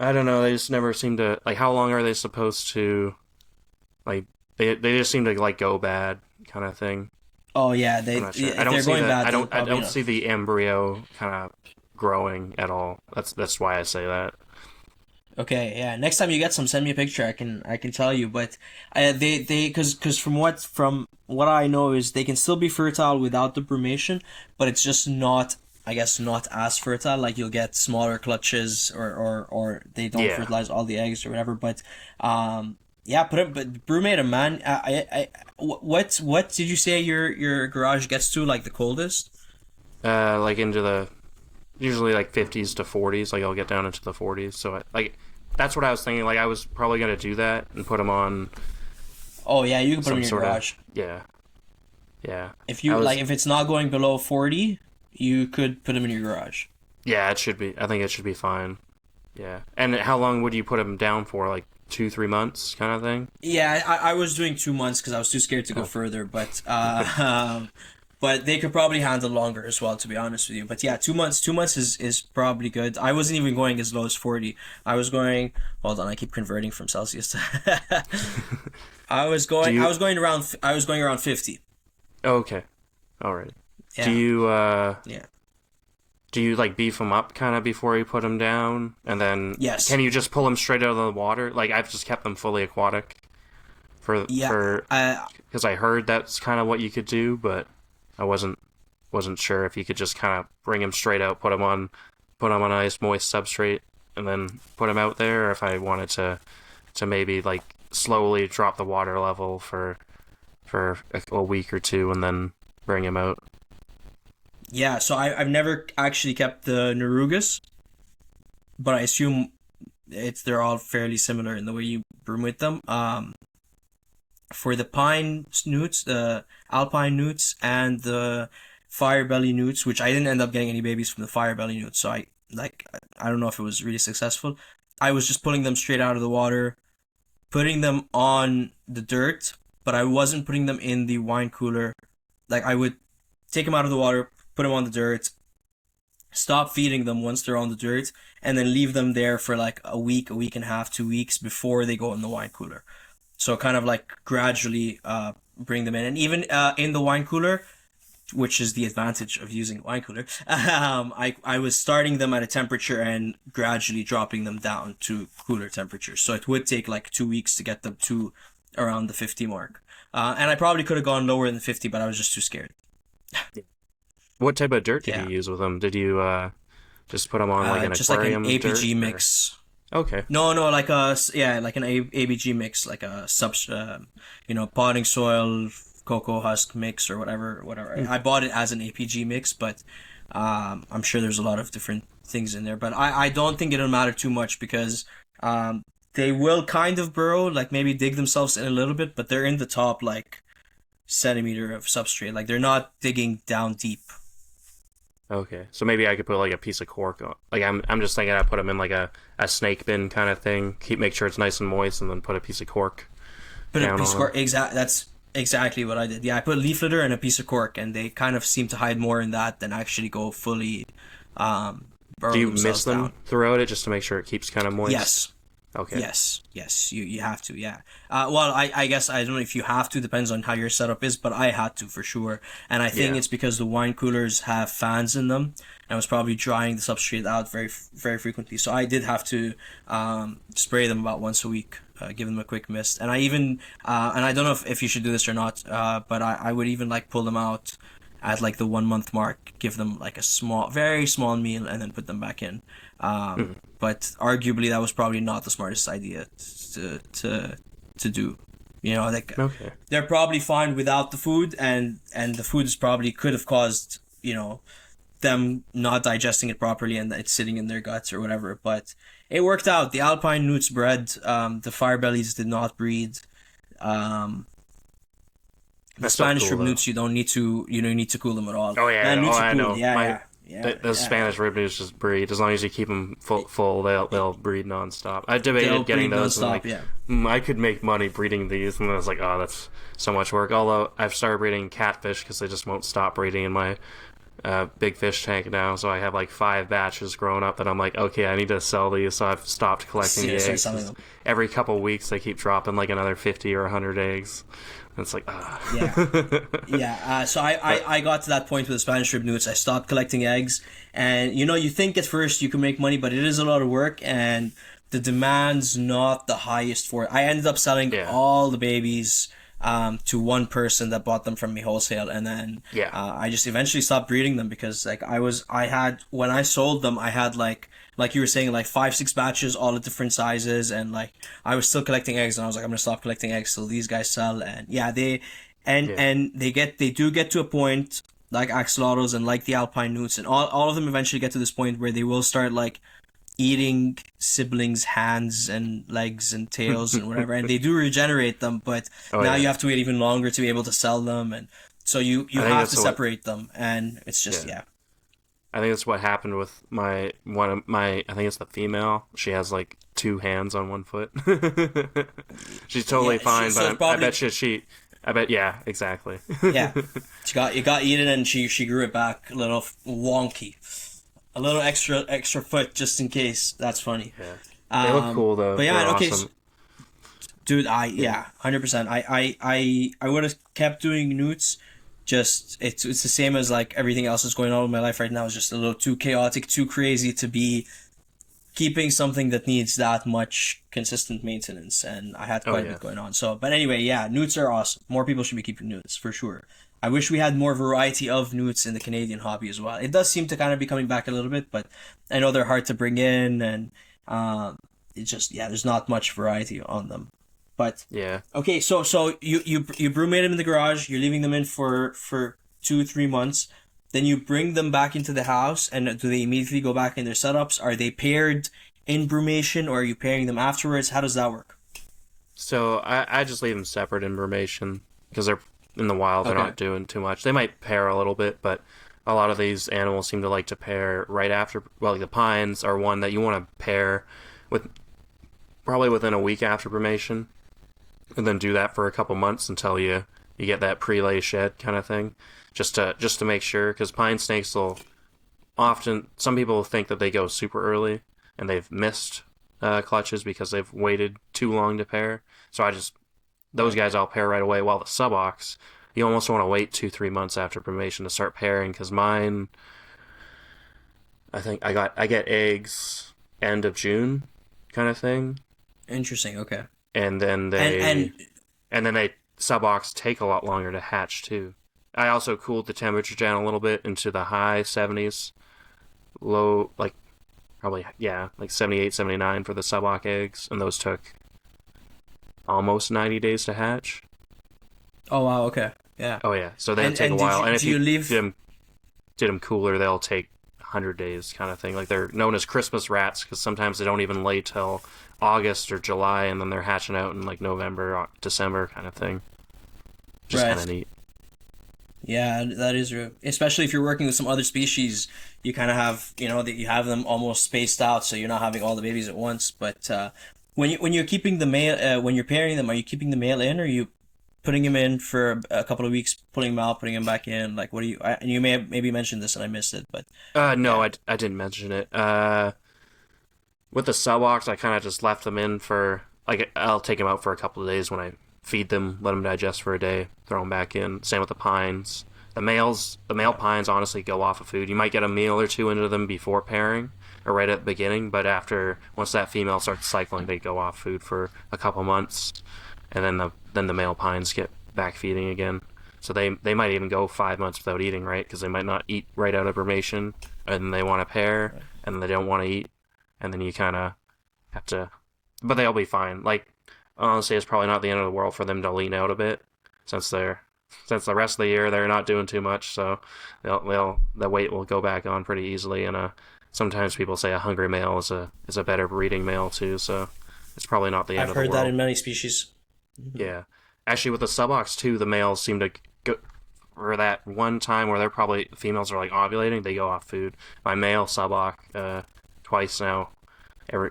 Speaker 2: I don't know. They just never seem to like. How long are they supposed to? Like they just seem to like go bad, kind of thing.
Speaker 1: Oh yeah,
Speaker 2: Sure. I don't see the embryo kind of growing at all. That's why I say that.
Speaker 1: Okay, yeah. Next time you get some, send me a picture. I can tell you. But because from what I know is they can still be fertile without the brumation, but it's just not, I guess, not as fertile. Like you'll get smaller clutches or they don't fertilize all the eggs or whatever. But yeah, but brumate them, man. What did you say your garage gets to, like the coldest?
Speaker 2: Like into the usually like 50s to 40s. Like I'll get down into the 40s. So that's what I was thinking. Like I was probably gonna do that and put them on.
Speaker 1: Oh yeah, you can put them in your garage.
Speaker 2: Yeah.
Speaker 1: If if it's not going below 40, you could put them in your garage.
Speaker 2: Yeah, it should be. I think it should be fine. Yeah. And how long would you put them down for? Like 2-3 months, kind of thing.
Speaker 1: Yeah, I was doing 2 months because I was too scared to go further, but but they could probably handle longer as well, to be honest with you. But yeah, 2 months. 2 months is probably good. I wasn't even going as low as 40. I was going. Hold on, I keep converting from Celsius to. I was going around 50.
Speaker 2: Oh, okay, all right.
Speaker 1: Yeah.
Speaker 2: Do you
Speaker 1: Yeah.
Speaker 2: Do you like beef them up kind of before you put them down, and then
Speaker 1: Yes.
Speaker 2: Can you just pull them straight out of the water? Like I've just kept them fully aquatic for because I heard that's kind of what you could do, but I wasn't sure if you could just kind of bring them straight out, put them on a nice moist substrate, and then put them out there, or if I wanted to maybe like slowly drop the water level for a week or two and then bring them out.
Speaker 1: Yeah, so I've never actually kept the Nerugus, but I assume they're all fairly similar in the way you brumate them. For the pine newts, the alpine newts, and the fire belly newts, which I didn't end up getting any babies from the fire belly newts, so I don't know if it was really successful. I was just pulling them straight out of the water, putting them on the dirt, but I wasn't putting them in the wine cooler. Like I would take them out of the water, put them on the dirt, stop feeding them once they're on the dirt, and then leave them there for like a week and a half, 2 weeks before they go in the wine cooler. So kind of like gradually bring them in. And even in the wine cooler, which is the advantage of using a wine cooler, I was starting them at a temperature and gradually dropping them down to cooler temperatures. So it would take like 2 weeks to get them to around the 50 mark. And I probably could have gone lower than 50, but I was just too scared.
Speaker 2: What type of dirt did you use with them? Did you just put them on like an
Speaker 1: just
Speaker 2: aquarium
Speaker 1: like an APG
Speaker 2: dirt,
Speaker 1: mix?
Speaker 2: Okay.
Speaker 1: No, like an ABG mix, like a potting soil, cocoa husk mix or whatever. I bought it as an APG mix, but I'm sure there's a lot of different things in there. But I don't think it'll matter too much because they will kind of burrow, like maybe dig themselves in a little bit, but they're in the top like centimeter of substrate. Like they're not digging down deep.
Speaker 2: Okay, so maybe I could put like a piece of cork on. Like I'm just thinking I put them in like a snake bin kind of thing. Make sure it's nice and moist, and then put a piece of cork.
Speaker 1: That's exactly what I did. Yeah, I put a leaf litter and a piece of cork, and they kind of seem to hide more in that than actually go fully.
Speaker 2: Do you mist them throughout it just to make sure it keeps kind of moist?
Speaker 1: Yes.
Speaker 2: Okay.
Speaker 1: Yes. You have to. Yeah. Well, I guess I don't know if you have to. Depends on how your setup is, but I had to for sure. And I think it's because the wine coolers have fans in them, and I was probably drying the substrate out very very frequently. So I did have to spray them about once a week, give them a quick mist. And I even and I don't know if you should do this or not, but I would even like pull them out at like the 1 month mark, give them like a very small meal, and then put them back in. But arguably that was probably not the smartest idea to do. You know, like they're probably fine without the food, and the food is probably could have caused, you know, them not digesting it properly and it's sitting in their guts or whatever. But it worked out. The Alpine newts bred. The Firebellies did not breed. The Spanish
Speaker 2: cool,
Speaker 1: rib
Speaker 2: though.
Speaker 1: newts, you don't need to cool them at all.
Speaker 2: Oh yeah,
Speaker 1: Newts are
Speaker 2: I
Speaker 1: cool.
Speaker 2: know.
Speaker 1: Yeah.
Speaker 2: Those Spanish rib newts just breed as long as you keep them full. They'll breed nonstop. I
Speaker 1: They'll
Speaker 2: debated getting
Speaker 1: breed
Speaker 2: those. And
Speaker 1: nonstop,
Speaker 2: I could make money breeding these, and I was like, oh, that's so much work. Although I've started breeding catfish because they just won't stop breeding in my big fish tank now. So I have like 5 batches growing up that I'm like, okay, I need to sell these. So I've stopped collecting the eggs. Every couple weeks they keep dropping like another 50 or 100 eggs. And it's like,
Speaker 1: So I got to that point with the Spanish rib newts. I stopped collecting eggs, and you think at first you can make money, but it is a lot of work, and the demand's not the highest for it. I ended up selling all the babies to one person that bought them from me wholesale, and then I just eventually stopped breeding them because when I sold them, I had like you were saying, like 5-6 batches, all at different sizes, and like I was still collecting eggs, and I was like, I'm gonna stop collecting eggs till these guys sell. And they do get to a point like axolotls and like the Alpine newts, and all of them eventually get to this point where they will start like eating siblings' hands and legs and tails and whatever, and they do regenerate them, but you have to wait even longer to be able to sell them, and so you have to separate them, and it's just
Speaker 2: I think that's what happened with I think it's the female. She has like 2 hands on 1 foot. She's totally fine, but I bet exactly.
Speaker 1: She got eaten and she grew it back a little wonky. A little extra foot just in case. That's funny.
Speaker 2: Yeah. They look cool though.
Speaker 1: But
Speaker 2: They're awesome.
Speaker 1: Dude, 100%. I would have kept doing newts. Just it's the same as like everything else that's going on in my life right now. Is just a little too chaotic, too crazy to be keeping something that needs that much consistent maintenance, and I had quite a bit going on. So, but anyway, newts are awesome. More people should be keeping newts for sure. I wish we had more variety of newts in the Canadian hobby as well. It does seem to kind of be coming back a little bit, but I know they're hard to bring in, and it's just there's not much variety on them. But okay, so you brumate them in the garage. You're leaving them in for 2-3 months. Then you bring them back into the house, and do they immediately go back in their setups? Are they paired in brumation, or are you pairing them afterwards? How does that work?
Speaker 2: So I just leave them separate in brumation because they're in the wild. They're not doing too much. They might pair a little bit, but a lot of these animals seem to like to pair right after. Well, like the pines are one that you want to pair with probably within a week after brumation. And then do that for a couple months until you get that pre-lay shed kind of thing, just to make sure, because pine snakes will often, some people think that they go super early and they've missed clutches because they've waited too long to pair. So those guys I'll pair right away. While the subox, you almost want to wait 2-3 months after brumation to start pairing, because mine, I think I get eggs end of June kind of thing.
Speaker 1: Interesting. Okay.
Speaker 2: And then they subox take a lot longer to hatch too. I also cooled the temperature down a little bit into the high 70s, low like 78, 79 for the subox eggs, and those took almost 90 days to hatch.
Speaker 1: Oh wow, okay. Yeah.
Speaker 2: Oh yeah. So they take a while. And if you
Speaker 1: leave
Speaker 2: did them cooler, they'll take 100 days kind of thing. Like they're known as Christmas rats because sometimes they don't even lay till August or July, and then they're hatching out in like November or December kind of thing. Just kind of neat.
Speaker 1: Yeah, that is real. Especially if you're working with some other species, you kind of have, that you have them almost spaced out, so you're not having all the babies at once. But when you're keeping the male, when you're pairing them, are you keeping the male in, or are you putting him in for a couple of weeks, pulling him out, putting him back in? Like, what do you? And you may have maybe mentioned this and I missed it, but
Speaker 2: no, I didn't mention it. With the subox, I kind of just left them in for like I'll take them out for a couple of days when I feed them, let them digest for a day, throw them back in. Same with the pines. The male pines honestly go off of food. You might get a meal or two into them before pairing or right at the beginning, but once that female starts cycling, they go off food for a couple months, and then the male pines get back feeding again. So they might even go 5 months without eating, right? Because they might not eat right out of brumation, and they want to pair, and they don't want to eat, and then you kind of have to. But they'll be fine. Like, honestly, it's probably not the end of the world for them to lean out a bit, since they're since the rest of the year they're not doing too much, so the weight will go back on pretty easily. And sometimes people say a hungry male is a better breeding male too, so it's probably not the end
Speaker 1: I've
Speaker 2: of the
Speaker 1: heard
Speaker 2: world.
Speaker 1: that in many species.
Speaker 2: Yeah, actually, with the subox too, the males seem to go for that one time where they're probably females are like ovulating. They go off food. My male subox, twice now,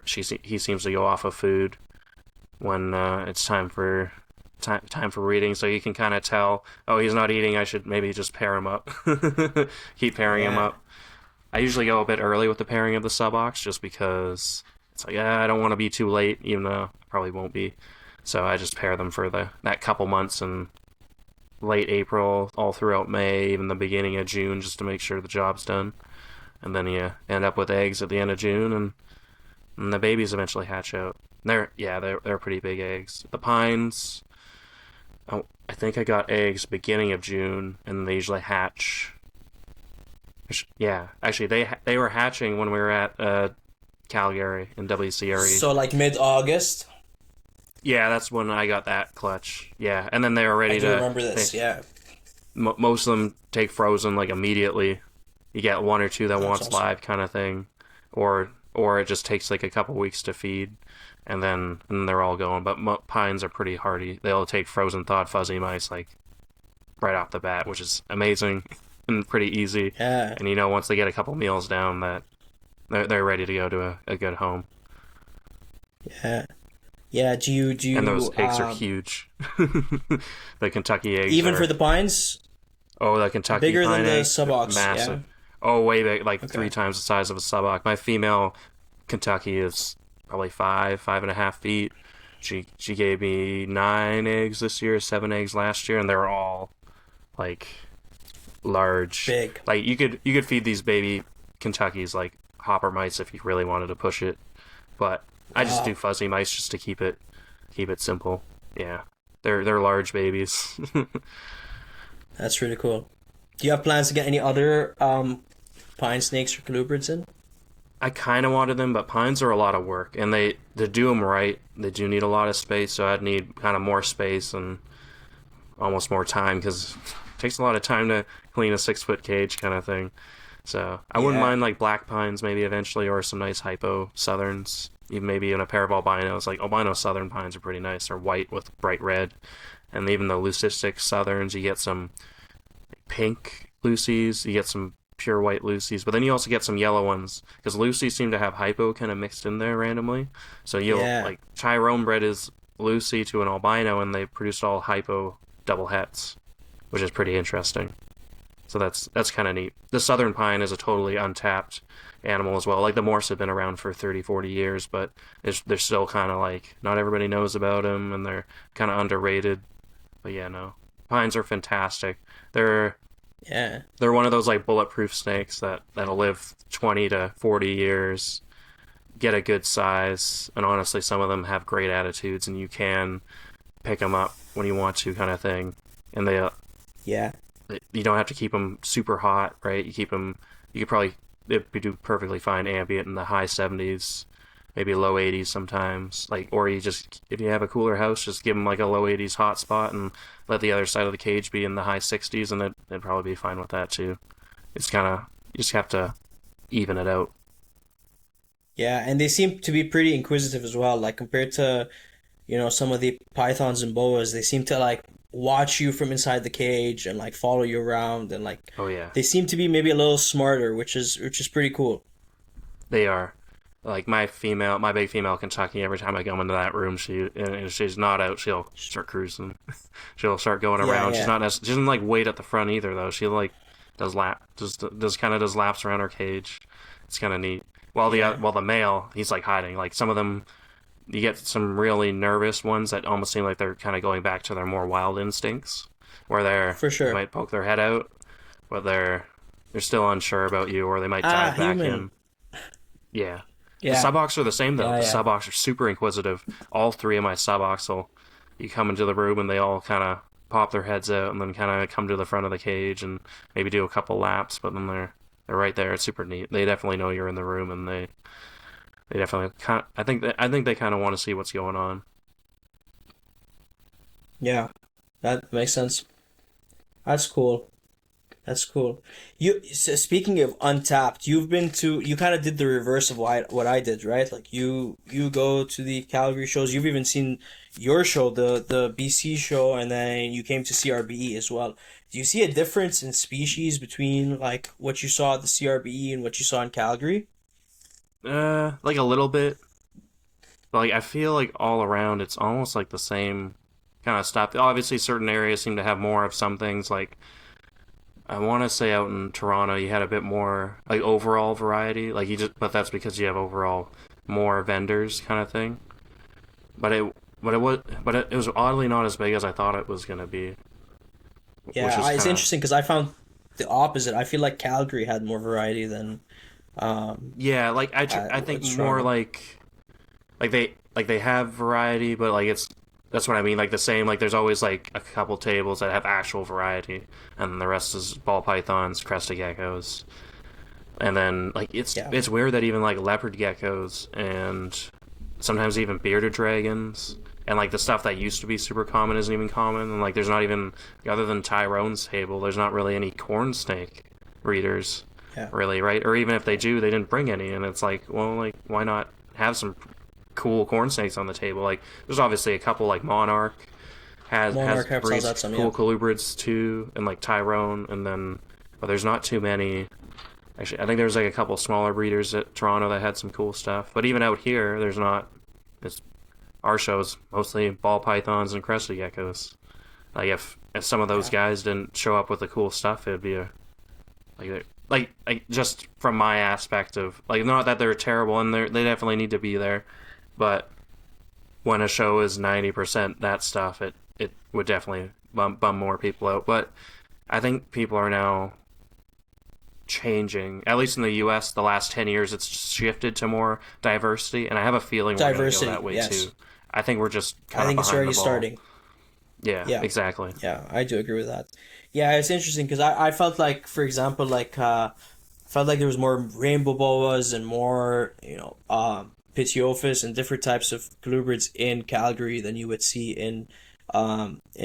Speaker 2: he seems to go off of food when it's time for breeding. So you can kind of tell, oh, he's not eating. I should maybe just pair him up. Keep pairing him up. I usually go a bit early with the pairing of the subox just because it's like, I don't want to be too late, even though I probably won't be. So I just pair them for that couple months in late April, all throughout May, even the beginning of June, just to make sure the job's done. And then you end up with eggs at the end of June, and the babies eventually hatch out. They're pretty big eggs. The pines, I think I got eggs beginning of June, and they usually hatch. Yeah, actually, they were hatching when we were at Calgary in WCRE.
Speaker 1: So like mid-August.
Speaker 2: Yeah, that's when I got that clutch. Yeah, and then they were ready to.
Speaker 1: I do remember this. Yeah.
Speaker 2: Most of them take frozen like immediately. You get one or two that wants
Speaker 1: awesome.
Speaker 2: live kind of thing, or it just takes like a couple weeks to feed, and then they're all going. But pines are pretty hardy. They'll take frozen thawed fuzzy mice like right off the bat, which is amazing and pretty easy.
Speaker 1: Yeah.
Speaker 2: And once they get a couple meals down, that they're ready to go to a good home.
Speaker 1: Yeah. Yeah, do you
Speaker 2: And those eggs are huge. The Kentucky eggs
Speaker 1: even for the pines?
Speaker 2: Oh, the Kentucky
Speaker 1: bigger
Speaker 2: pine
Speaker 1: than the
Speaker 2: eggs,
Speaker 1: subox,
Speaker 2: massive.
Speaker 1: yeah.
Speaker 2: Oh, way big, like 3 times the size of a subox. My female Kentucky is probably 5.5 feet. She gave me 9 eggs this year, 7 eggs last year, and they're all like large.
Speaker 1: Big.
Speaker 2: Like you could feed these baby Kentuckys like hopper mice if you really wanted to push it, but I just do fuzzy mice just to keep it simple. Yeah, they're large babies.
Speaker 1: That's really cool. Do you have plans to get any other pine snakes or colubrids in?
Speaker 2: I kind of wanted them, but pines are a lot of work, and they to do them right, they do need a lot of space. So I'd need kind of more space and almost more time because it takes a lot of time to clean a 6-foot cage kind of thing. So I wouldn't mind like black pines maybe eventually, or some nice hypo southerns. Even maybe in a pair of albinos. Like albino southern pines are pretty nice. They're white with bright red. And even the leucistic southerns, you get some pink Lucies, you get some pure white Lucies, but then you also get some yellow ones, because Lucies seem to have hypo kind of mixed in there randomly. So you'll, like, Tyrone bred is Lucy to an albino, and they produced all hypo double hets, which is pretty interesting. So that's kind of neat. The southern pine is a totally untapped animal as well. Like the Morse have been around for 30, 40 years, but they're still kind of like, not everybody knows about them, and they're kind of underrated. But yeah, no. Pines are fantastic. They're one of those like bulletproof snakes that'll live 20 to 40 years, get a good size, and honestly some of them have great attitudes, and you can pick them up when you want to kind of thing. And you don't have to keep them super hot, right? You could probably do perfectly fine ambient in the high 70s, maybe low 80s sometimes. Like, or you just, if you have a cooler house, just give them like a low 80s hot spot and let the other side of the cage be in the high 60s, and they'd probably be fine with that too. It's kind of, you just have to even it out.
Speaker 1: Yeah, and they seem to be pretty inquisitive as well. Like compared to, some of the pythons and boas, they seem to like watch you from inside the cage and like follow you around, and like they seem to be maybe a little smarter, which is pretty cool.
Speaker 2: They are. Like my big female Kentucky, every time I come into that room, if she's not out, she'll start cruising. She'll start going around.
Speaker 1: Yeah.
Speaker 2: She doesn't like wait at the front either though. She like does laps around her cage. It's kind of neat. While the male, he's like hiding. Like some of them, you get some really nervous ones that almost seem like they're kind of going back to their more wild instincts, where they might poke their head out, but they're still unsure about you, or they might dive back in. Yeah. The subox are the same though. The subox are super inquisitive. All 3 of my subox you come into the room and they all kind of pop their heads out and then kind of come to the front of the cage and maybe do a couple laps, but then they're right there. It's super neat. They definitely know you're in the room, and they definitely I think they kind of want to see what's going on.
Speaker 1: Yeah, that makes sense. That's cool. That's cool. Speaking of Untapped, you kind of did the reverse of what I did, right? Like you go to the Calgary shows. You've even seen your show, the BC show, and then you came to CRBE as well. Do you see a difference in species between like what you saw at the CRBE and what you saw in Calgary?
Speaker 2: Like a little bit. But like I feel like all around it's almost like the same kind of stuff. Obviously, certain areas seem to have more of some things. Like I want to say out in Toronto, you had a bit more like overall variety. Like but that's because you have overall more vendors, kind of thing. But it was oddly not as big as I thought it was gonna be. Which
Speaker 1: Yeah,
Speaker 2: is
Speaker 1: it's
Speaker 2: kind of
Speaker 1: interesting because I found the opposite. I feel like Calgary had more variety than
Speaker 2: yeah. Like I think more
Speaker 1: Toronto.
Speaker 2: like they have variety, but like that's what I mean. Like the same, like there's always like a couple tables that have actual variety, and then the rest is ball pythons, crested geckos, and then like
Speaker 1: Yeah.
Speaker 2: it's weird that even like leopard geckos and sometimes even bearded dragons and like the stuff that used to be super common isn't even common, and like there's not even other than Tyrone's table, there's not really any corn snake breeders,
Speaker 1: Yeah.
Speaker 2: really, right? Or even if they do, they didn't bring any, and it's like, well, like why not have some cool corn snakes on the table? Like there's obviously a couple like Monarch has
Speaker 1: Monarch Reptiles
Speaker 2: breeds
Speaker 1: had some, yeah.
Speaker 2: cool colubrids too, and like Tyrone, and then but there's not too many. Actually, I think there's like a couple smaller breeders at Toronto that had some cool stuff. But even out here, there's not. It's our show's mostly ball pythons and crested geckos. Like if some of those
Speaker 1: Yeah.
Speaker 2: guys didn't show up with the cool stuff, it'd be a like just from my aspect of like not that they're terrible and they definitely need to be there, but when a show is 90% that stuff, it would definitely bum more people out. But I think people are now changing. At least in the U.S., the last 10 years, it's shifted to more diversity, and I have a feeling we're going to go
Speaker 1: Diversity,
Speaker 2: that way
Speaker 1: yes.
Speaker 2: too. I think we're just
Speaker 1: I
Speaker 2: kind of
Speaker 1: think it's
Speaker 2: behind
Speaker 1: already
Speaker 2: the ball.
Speaker 1: starting.
Speaker 2: Yeah,
Speaker 1: Yeah.
Speaker 2: exactly.
Speaker 1: Yeah, I do agree with that. Yeah, it's interesting because I felt like, for example, like felt like there was more rainbow boas and more, Pitiophis and different types of colubrids in Calgary than you would see in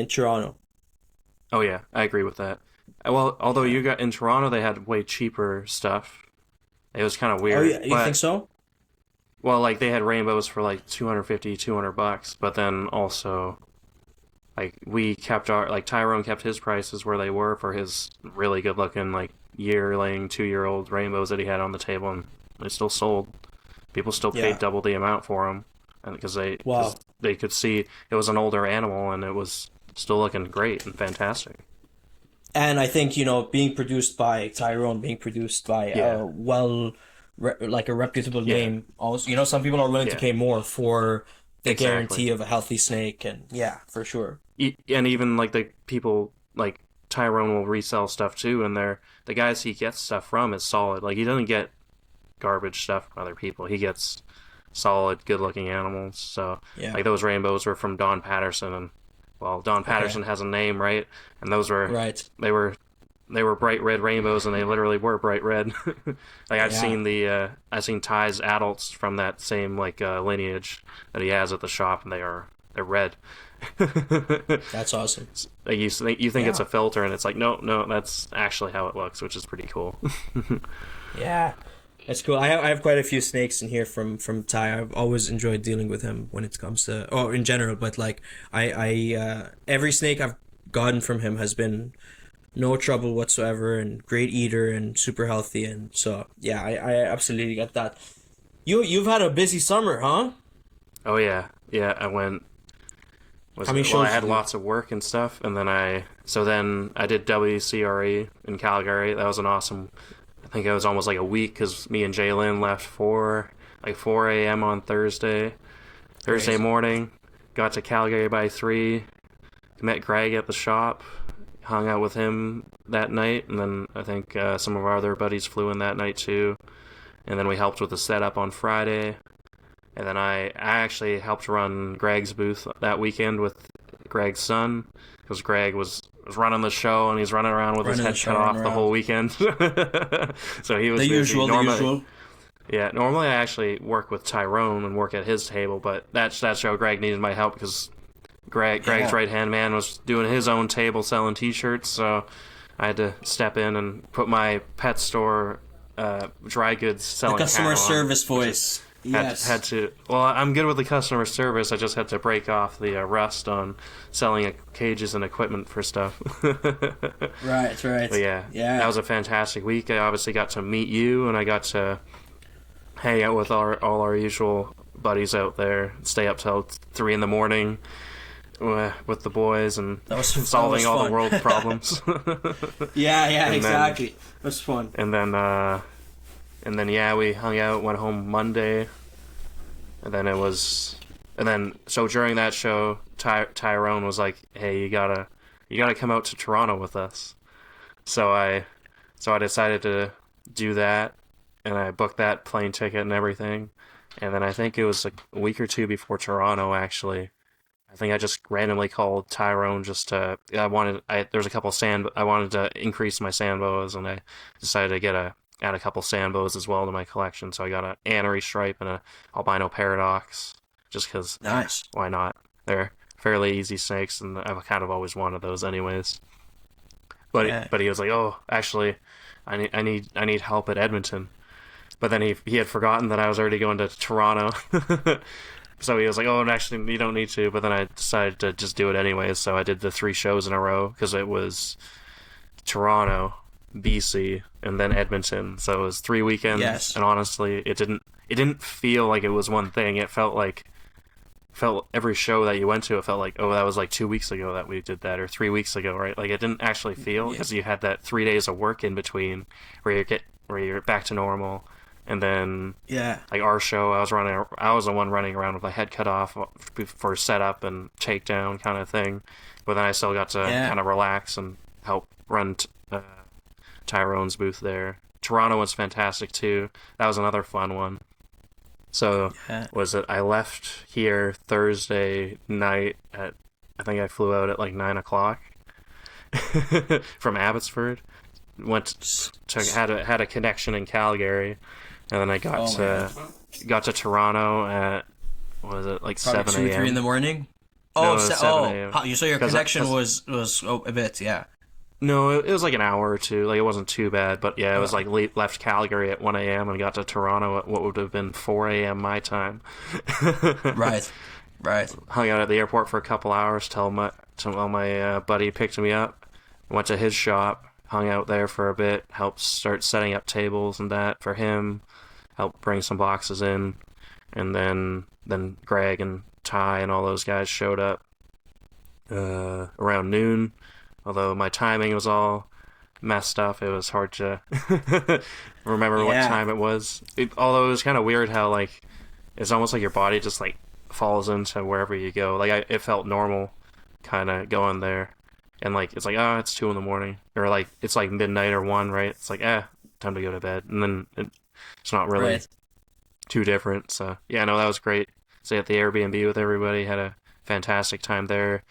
Speaker 1: Toronto.
Speaker 2: Oh yeah, I agree with that. Well, although you got in Toronto, they had way cheaper stuff. It was kind of
Speaker 1: Oh,
Speaker 2: weird,
Speaker 1: yeah, you think
Speaker 2: but
Speaker 1: so?
Speaker 2: well, like they had rainbows for like 250, $200, but then also like we kept our like Tyrone kept his prices where they were for his really good looking like yearling 2-year-old rainbows that he had on the table, and they still sold. People still paid
Speaker 1: Yeah.
Speaker 2: double the amount for them, and because
Speaker 1: Wow.
Speaker 2: they could see it was an older animal and it was still looking great and fantastic.
Speaker 1: And I think, being produced by Tyrone, being produced by
Speaker 2: Yeah,
Speaker 1: like a reputable
Speaker 2: yeah,
Speaker 1: name, also, some people are willing to
Speaker 2: yeah,
Speaker 1: pay more for the
Speaker 2: exactly.
Speaker 1: guarantee of a healthy snake, and yeah, for sure.
Speaker 2: And even like the people like Tyrone will resell stuff too, and the guys he gets stuff from is solid. Like he doesn't get garbage stuff from other people. He gets solid, good-looking animals. So
Speaker 1: Yeah.
Speaker 2: like those rainbows were from Don Patterson, and well, Don
Speaker 1: Okay.
Speaker 2: Patterson has a name, right? And those were
Speaker 1: Right.
Speaker 2: they were they were bright red rainbows, and they literally were bright red. Like
Speaker 1: Yeah.
Speaker 2: I've seen Ty's adults from that same like lineage that he has at the shop, and they're red.
Speaker 1: That's awesome.
Speaker 2: Like you think it's
Speaker 1: Yeah.
Speaker 2: a filter, and it's like no, that's actually how it looks, which is pretty cool.
Speaker 1: Yeah. That's cool. I have quite a few snakes in here from Ty. I've always enjoyed dealing with him when it comes to, or in general, but like every snake I've gotten from him has been no trouble whatsoever and great eater and super healthy, and so yeah, I absolutely get that. You've had a busy summer, huh?
Speaker 2: Oh yeah, yeah.
Speaker 1: How many
Speaker 2: Well, I
Speaker 1: shows
Speaker 2: had
Speaker 1: did you do?
Speaker 2: lots of work and stuff, and then I did WCRE in Calgary. That was an awesome. I think it was almost like a week because me and Jalen left 4 a.m. on Thursday
Speaker 1: Great.
Speaker 2: morning. Got to Calgary by 3. Met Greg at the shop. Hung out with him that night, and then I think some of our other buddies flew in that night too. And then we helped with the setup on Friday. And then I actually helped run Greg's booth that weekend with Greg's son, because Greg was running the show and he's running around with his
Speaker 1: Running the
Speaker 2: head
Speaker 1: show,
Speaker 2: cut
Speaker 1: running
Speaker 2: off the whole
Speaker 1: around.
Speaker 2: weekend. So he was
Speaker 1: The
Speaker 2: busy.
Speaker 1: usual, the usual.
Speaker 2: Yeah, normally I actually work with Tyrone and work at his table, but that show Greg needed my help because Greg's right-hand man was doing his own table selling T-shirts, so I had to step in and put my pet store dry goods selling
Speaker 1: The customer
Speaker 2: hat on.
Speaker 1: service voice.
Speaker 2: Had to. Well, I'm good with the customer service. I just had to break off the rust on selling cages and equipment for stuff.
Speaker 1: Right.
Speaker 2: But yeah, that was a fantastic week. I obviously got to meet you, and I got to hang out with all our usual buddies out there. Stay up till 3 a.m. With the boys and solving all the world's problems.
Speaker 1: Yeah, exactly. It was fun.
Speaker 2: And then yeah, we hung out, went home Monday, and then so during that show, Tyrone was like, "Hey, you gotta come out to Toronto with us." So I decided to do that, and I booked that plane ticket and everything. And then I think it was like a week or two before Toronto, actually. I think I just randomly called Tyrone just to. There's a couple I wanted to increase my sand boas, and I decided to add a couple sand boas as well to my collection. So I got an Anery stripe and a albino paradox, just because.
Speaker 1: Nice.
Speaker 2: Why not? They're fairly easy snakes, and I've kind of always wanted those anyways. But he was like, "Oh, actually, I need help at Edmonton." But then he had forgotten that I was already going to Toronto. So he was like, "Oh, and actually, you don't need to." But then I decided to just do it anyways. So I did the 3 shows in a row because it was Toronto, BC, and then Edmonton. So it was 3 weekends.
Speaker 1: Yes.
Speaker 2: And honestly, it didn't feel like it was one thing. It felt every show that you went to, it felt like, oh, that was like 2 weeks ago that we did that, or 3 weeks ago, right? Like it didn't actually feel, because you had that 3 days of work in between where you're back to normal. And then, like our show, I was the one running around with my head cut off for setup and takedown kind of thing. But then I still got to kind of relax and help run Tyrone's booth there. Toronto was fantastic too. That was another fun one. So I left here Thursday night I think I flew out at like 9 o'clock from Abbotsford. Had a connection in Calgary. And then I got to Toronto at, what was it, like
Speaker 1: probably
Speaker 2: 7 a.m.
Speaker 1: 2 or 3 in the morning?
Speaker 2: No, 7 a.m.
Speaker 1: You saw your connection was a bit, yeah.
Speaker 2: No, it was like an hour or two. Like, it wasn't too bad. But yeah, it was like left Calgary at 1 a.m. and got to Toronto at what would have been 4 a.m. my time.
Speaker 1: Right.
Speaker 2: Hung out at the airport for a couple hours till my buddy picked me up. Went to his shop, hung out there for a bit, helped start setting up tables and that for him, helped bring some boxes in, and then Greg and Ty and all those guys showed up around noon. Although my timing was all messed up, it was hard to remember what time it was. Although it was kind of weird how, like, it's almost like your body just like falls into wherever you go. Like it felt normal, kind of going there. And, like, it's like, oh, it's 2 a.m. Or, like, it's, like, midnight or 1, right? It's like, time to go to bed. And then it's not really too different. So, yeah, no, that was great. Stayed at the Airbnb with everybody. Had a fantastic time there.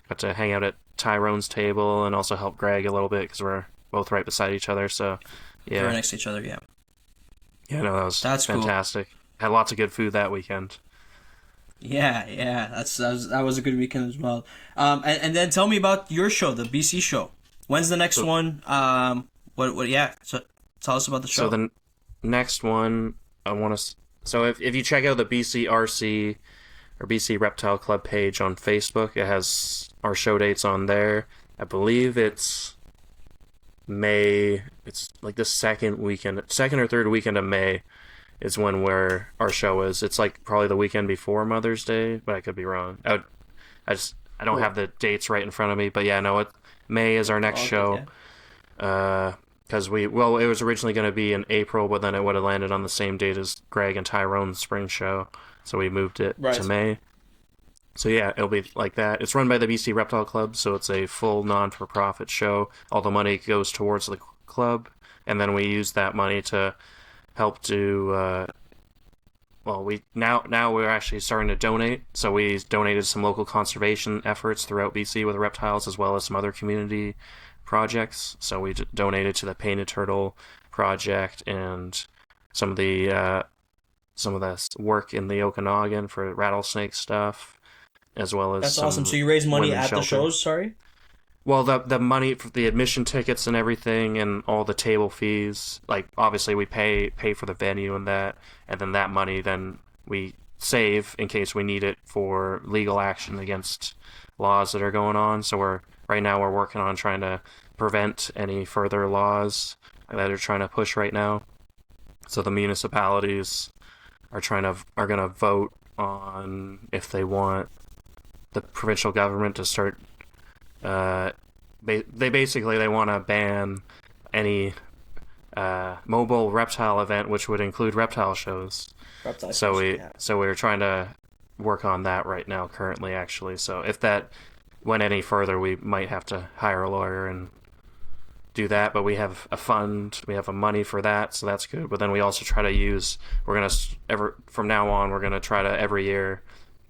Speaker 2: Got to hang out at Tyrone's table and also help Greg a little bit because we're both right beside each other. So, yeah.
Speaker 1: Right next to each other, yeah.
Speaker 2: Yeah, no, that's fantastic. Cool. Had lots of good food that weekend.
Speaker 1: Yeah, that was a good weekend as well. And then tell me about your show, the BC show. When's the next one? So tell us about the show.
Speaker 2: So the next one, so if you check out the BC RC or BC Reptile Club page on Facebook, it has our show dates on there. I believe it's May. It's like the second or third weekend of May. Is where our show is. It's like probably the weekend before Mother's Day, but I could be wrong. I don't have the dates right in front of me, but yeah, no, May is our next show. Because it was originally going to be in April, but then it would have landed on the same date as Greg and Tyrone's spring show, so we moved it to May. So yeah, it'll be like that. It's run by the BC Reptile Club, so it's a full non-for-profit show. All the money goes towards the club, and then we use that money to help do now we're actually starting to donate. So we donated some local conservation efforts throughout BC with reptiles, as well as some other community projects. So we donated to the Painted Turtle project and some of the work in the Okanagan for rattlesnake stuff. as well as
Speaker 1: That's
Speaker 2: some
Speaker 1: awesome. So you raise money
Speaker 2: women's
Speaker 1: at the
Speaker 2: shelter.
Speaker 1: shows, sorry?
Speaker 2: Well, the money for the admission tickets and everything, and all the table fees. Like obviously, we pay for the venue and that, and then that money then we save in case we need it for legal action against laws that are going on. So right now we're working on trying to prevent any further laws that are trying to push right now. So the municipalities are gonna vote on if they want the provincial government to start. They want to ban any mobile reptile event, which would include reptile shows.
Speaker 1: Reptile
Speaker 2: So
Speaker 1: shows,
Speaker 2: we're trying to work on that right now, currently, actually. So if that went any further, we might have to hire a lawyer and do that. But we have a fund, we have a money for that, so that's good. But then we also try to from now on, we're gonna try to every year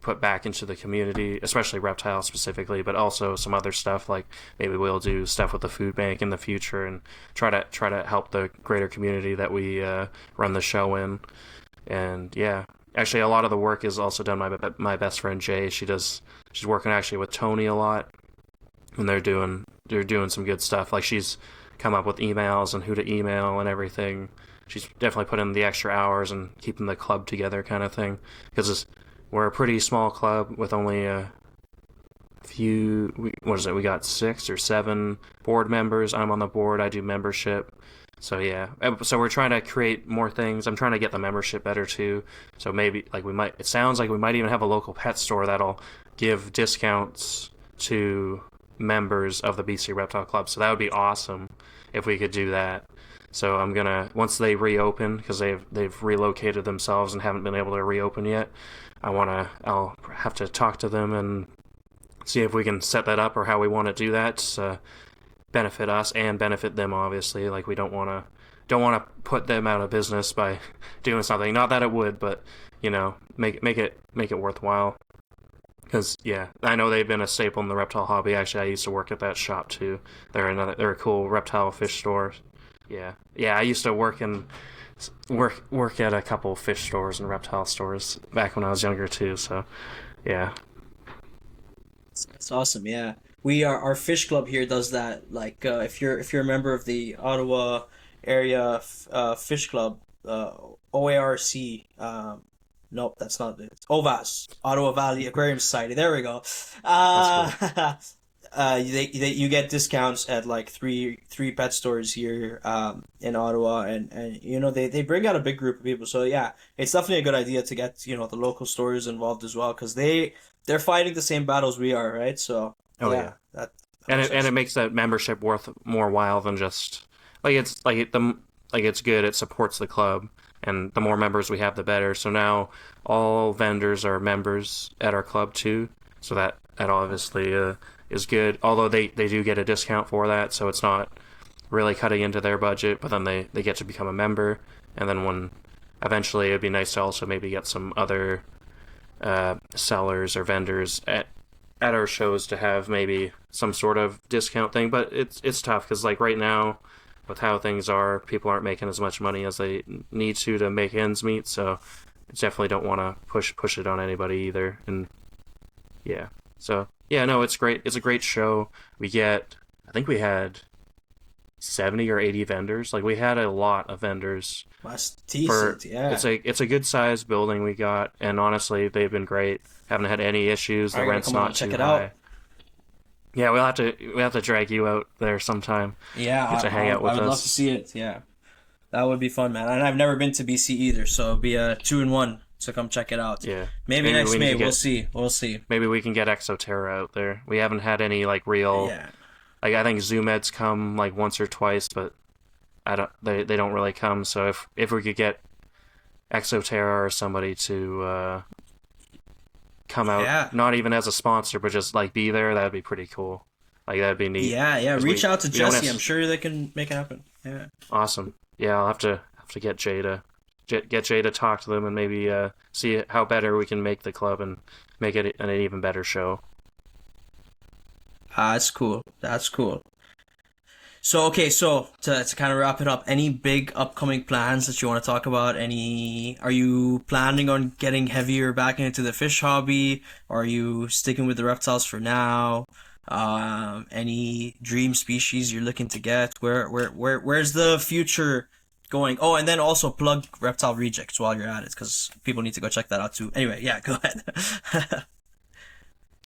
Speaker 2: put back into the community, especially reptiles specifically, but also some other stuff, like maybe we'll do stuff with the food bank in the future and try to help the greater community that we run the show in. And yeah, actually a lot of the work is also done by my best friend Jay. She's working actually with Tony a lot, and they're doing some good stuff. Like she's come up with emails and who to email and everything. She's definitely put in the extra hours and keeping the club together, kind of thing, because we're a pretty small club with only a few. We got 6 or 7 board members. I'm on the board. I do membership. So yeah. So we're trying to create more things. I'm trying to get the membership better too. So maybe it sounds like we might even have a local pet store that'll give discounts to members of the BC Reptile Club. So that would be awesome if we could do that. So I'm gonna, once they reopen, because they've relocated themselves and haven't been able to reopen yet, I'll have to talk to them and see if we can set that up or how we want to do that to benefit us and benefit them, obviously. Like we don't want to put them out of business by doing something. Not that it would, but make it worthwhile. Because yeah, I know they've been a staple in the reptile hobby. Actually, I used to work at that shop too. They're a cool reptile fish store. Yeah. I used to work at a couple fish stores and reptile stores back when I was younger too. So, yeah.
Speaker 1: That's awesome. Yeah, our fish club here does that. Like, if you're a member of the Ottawa area fish club, OARC. Nope, that's not it. OVAS, Ottawa Valley Aquarium Society. There we go.
Speaker 2: That's
Speaker 1: You get discounts at like three pet stores here in Ottawa, and they bring out a big group of people. So yeah, it's definitely a good idea to get the local stores involved as well, because they're fighting the same battles we are, right? So
Speaker 2: yeah.
Speaker 1: that
Speaker 2: It makes that membership worth more while than just it's good. It supports the club, and the more members we have, the better. So now all vendors are members at our club too. So that obviously is good. Although they do get a discount for that, so it's not really cutting into their budget. But then they get to become a member, and then when eventually it'd be nice to also maybe get some other sellers or vendors at our shows to have maybe some sort of discount thing. But it's tough because like right now, with how things are, people aren't making as much money as they need to make ends meet. So I definitely don't want to push it on anybody either. And yeah, so yeah, no, it's great. It's a great show. I think we had 70 or 80 vendors. Like we had a lot of vendors.
Speaker 1: That's decent. Yeah,
Speaker 2: it's a good sized building we got, and honestly, they've been great. Haven't had any issues. The rent's not too high. Yeah, we'll have to drag you out there sometime.
Speaker 1: Yeah,
Speaker 2: get to hang out with us.
Speaker 1: I would love to see it. Yeah, that would be fun, man. And I've never been to BC either, so it'll be a 2-in-1. So come check it out.
Speaker 2: Yeah,
Speaker 1: maybe next May. We'll see. Maybe we
Speaker 2: can get Exoterra out there. We haven't had any like real.
Speaker 1: Yeah.
Speaker 2: Like I think ZoomEds come like once or twice, but they don't really come. So if we could get Exoterra or somebody to come out, not even as a sponsor, but just like be there, that'd be pretty cool. Like that'd be neat.
Speaker 1: Yeah. Reach out to Jesse. I'm sure they can make it happen. Yeah.
Speaker 2: Awesome. Yeah, I'll have to get Jay to talk to them and maybe see how better we can make the club and make it an even better show.
Speaker 1: That's cool. So, okay, so to kind of wrap it up, any big upcoming plans that you want to talk about? Are you planning on getting heavier back into the fish hobby? Or are you sticking with the reptiles for now? Any dream species you're looking to get? Where's the future going? Oh, and then also plug Reptile Rejects while you're at it, because people need to go check that out too. Anyway, yeah, go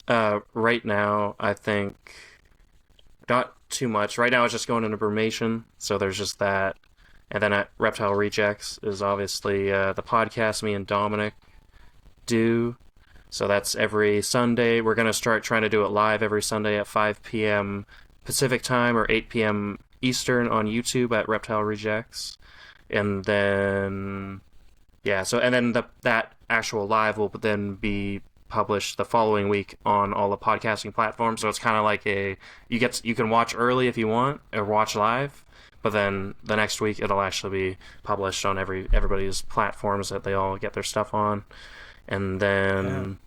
Speaker 1: ahead.
Speaker 2: Right now, I think not too much. Right now, it's just going into brumation, so there's just that. And then at Reptile Rejects is obviously the podcast me and Dominic do. So that's every Sunday. We're going to start trying to do it live every Sunday at 5 p.m. Pacific time or 8 p.m. Eastern on YouTube at Reptile Rejects. And then, yeah, so, and then that actual live will then be published the following week on all the podcasting platforms. So it's kind of like you can watch early if you want or watch live, but then the next week it'll actually be published on everybody's platforms that they all get their stuff on. And then,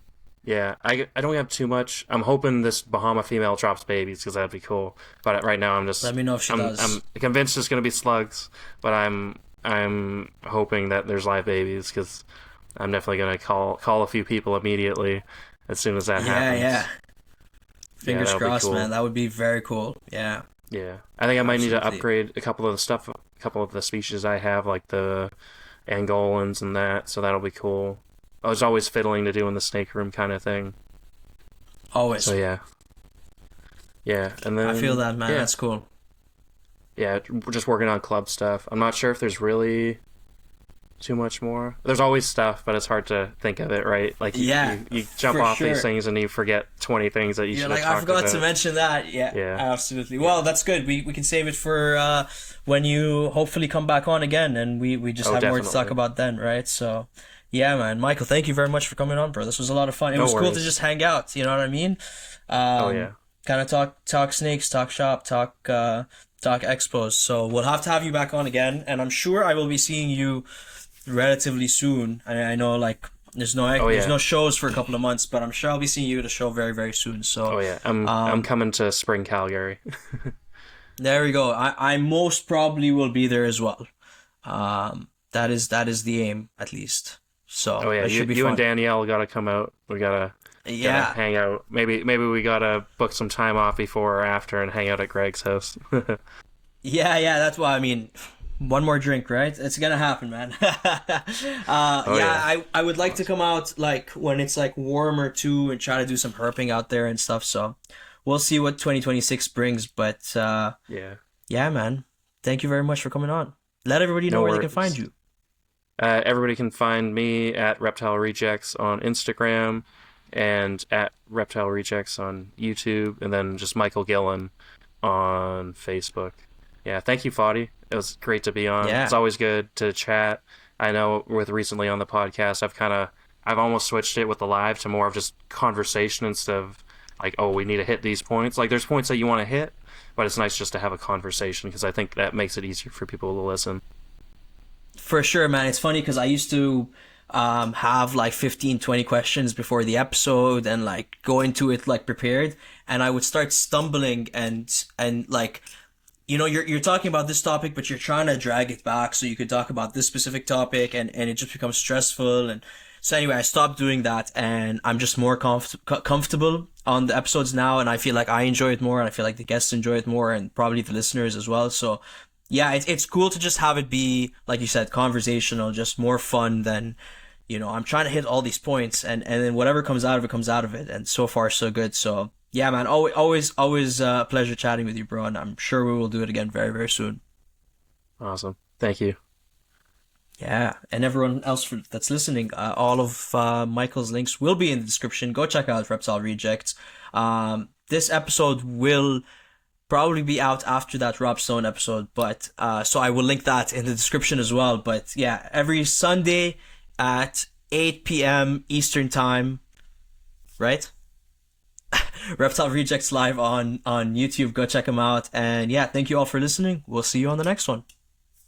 Speaker 2: yeah, I don't have too much. I'm hoping this Bahama female drops babies because that'd be cool. But right now I'm just
Speaker 1: Let me know if she does.
Speaker 2: I'm convinced it's gonna be slugs, but I'm hoping that there's live babies because I'm definitely gonna call a few people immediately as soon as that happens.
Speaker 1: Yeah. Fingers crossed,
Speaker 2: cool.
Speaker 1: man. That would be very cool. Yeah.
Speaker 2: Yeah, I think I might need to
Speaker 1: Absolutely.
Speaker 2: upgrade a couple of the species I have, like the Angolans and that. So that'll be cool. I was always fiddling to doing the snake room kind of thing.
Speaker 1: Always.
Speaker 2: So yeah, and then
Speaker 1: I feel that, man.
Speaker 2: Yeah,
Speaker 1: That's cool.
Speaker 2: yeah, we're just working on club stuff. I'm not sure if there's really too much more. There's always stuff, but it's hard to think of it, right? Like you jump
Speaker 1: for
Speaker 2: off
Speaker 1: sure.
Speaker 2: these things and you forget 20 things that you
Speaker 1: You're
Speaker 2: should
Speaker 1: like,
Speaker 2: have
Speaker 1: I
Speaker 2: talked
Speaker 1: forgot
Speaker 2: about.
Speaker 1: to mention that. Yeah,
Speaker 2: Yeah.
Speaker 1: absolutely. Well, that's good. We can save it for when you hopefully come back on again, and we just have more to talk
Speaker 2: Definitely.
Speaker 1: about then, right? So, yeah, man. Michael, thank you very much for coming on, bro. This was a lot of fun. It
Speaker 2: No
Speaker 1: was cool to
Speaker 2: worries.
Speaker 1: just hang out. You know what I mean?
Speaker 2: Oh yeah.
Speaker 1: Kind of talk snakes, talk shop, talk expos. So we'll have to have you back on again, and I'm sure I will be seeing you relatively soon. I know like there's no shows for a couple of months, but I'm sure I'll be seeing you at a show very, very soon. So
Speaker 2: Oh yeah. I'm coming to Spring Calgary.
Speaker 1: there we go. I most probably will be there as well. That is the aim, at least. So
Speaker 2: Oh yeah,
Speaker 1: it should be
Speaker 2: you
Speaker 1: fun.
Speaker 2: and Danielle gotta come out. We gotta hang out. Maybe we gotta book some time off before or after and hang out at Greg's house.
Speaker 1: Yeah, that's why I mean. One more drink, right? It's gonna happen, man.
Speaker 2: Yeah.
Speaker 1: I would like to come out like when it's like warmer too and try to do some herping out there and stuff. So we'll see what 2026 brings. But yeah, man. Thank you very much for coming on. Let everybody know
Speaker 2: No
Speaker 1: where they can
Speaker 2: worries.
Speaker 1: find you.
Speaker 2: Everybody can find me at Reptile Rejects on Instagram and at Reptile Rejects on YouTube, and then just Michael Gillian on Facebook. Yeah, thank you, Foddy. It was great to be on.
Speaker 1: Yeah.
Speaker 2: It's always good to chat. I know with recently on the podcast, I've almost switched it with the live to more of just conversation instead of like, oh, we need to hit these points. Like, there's points that you want to hit, but it's nice just to have a conversation because I think that makes it easier for people to listen.
Speaker 1: For sure, man. It's funny because I used to have like 15, 20 questions before the episode and like go into it like prepared, and I would start stumbling and like, you know, you're talking about this topic, but you're trying to drag it back so you could talk about this specific topic, and it just becomes stressful. And so anyway, I stopped doing that, and I'm just more comfortable on the episodes now, and I feel like I enjoy it more, and I feel like the guests enjoy it more, and probably the listeners as well. So yeah, it's cool to just have it be, like you said, conversational, just more fun than, you know, I'm trying to hit all these points, and then whatever comes out of it comes out of it, and so far so good. So yeah, man, always a pleasure chatting with you, bro, and I'm sure we will do it again very, very soon.
Speaker 2: Awesome. Thank you.
Speaker 1: Yeah, and everyone else that's listening, all of Michael's links will be in the description. Go check out Reptile Rejects. This episode will probably be out after that Rob Stone episode, but so I will link that in the description as well. But yeah, every Sunday at 8 p.m. Eastern time, right? Reptile Rejects live on YouTube. Go check them out. And yeah, thank you all for listening. We'll see you on the next one.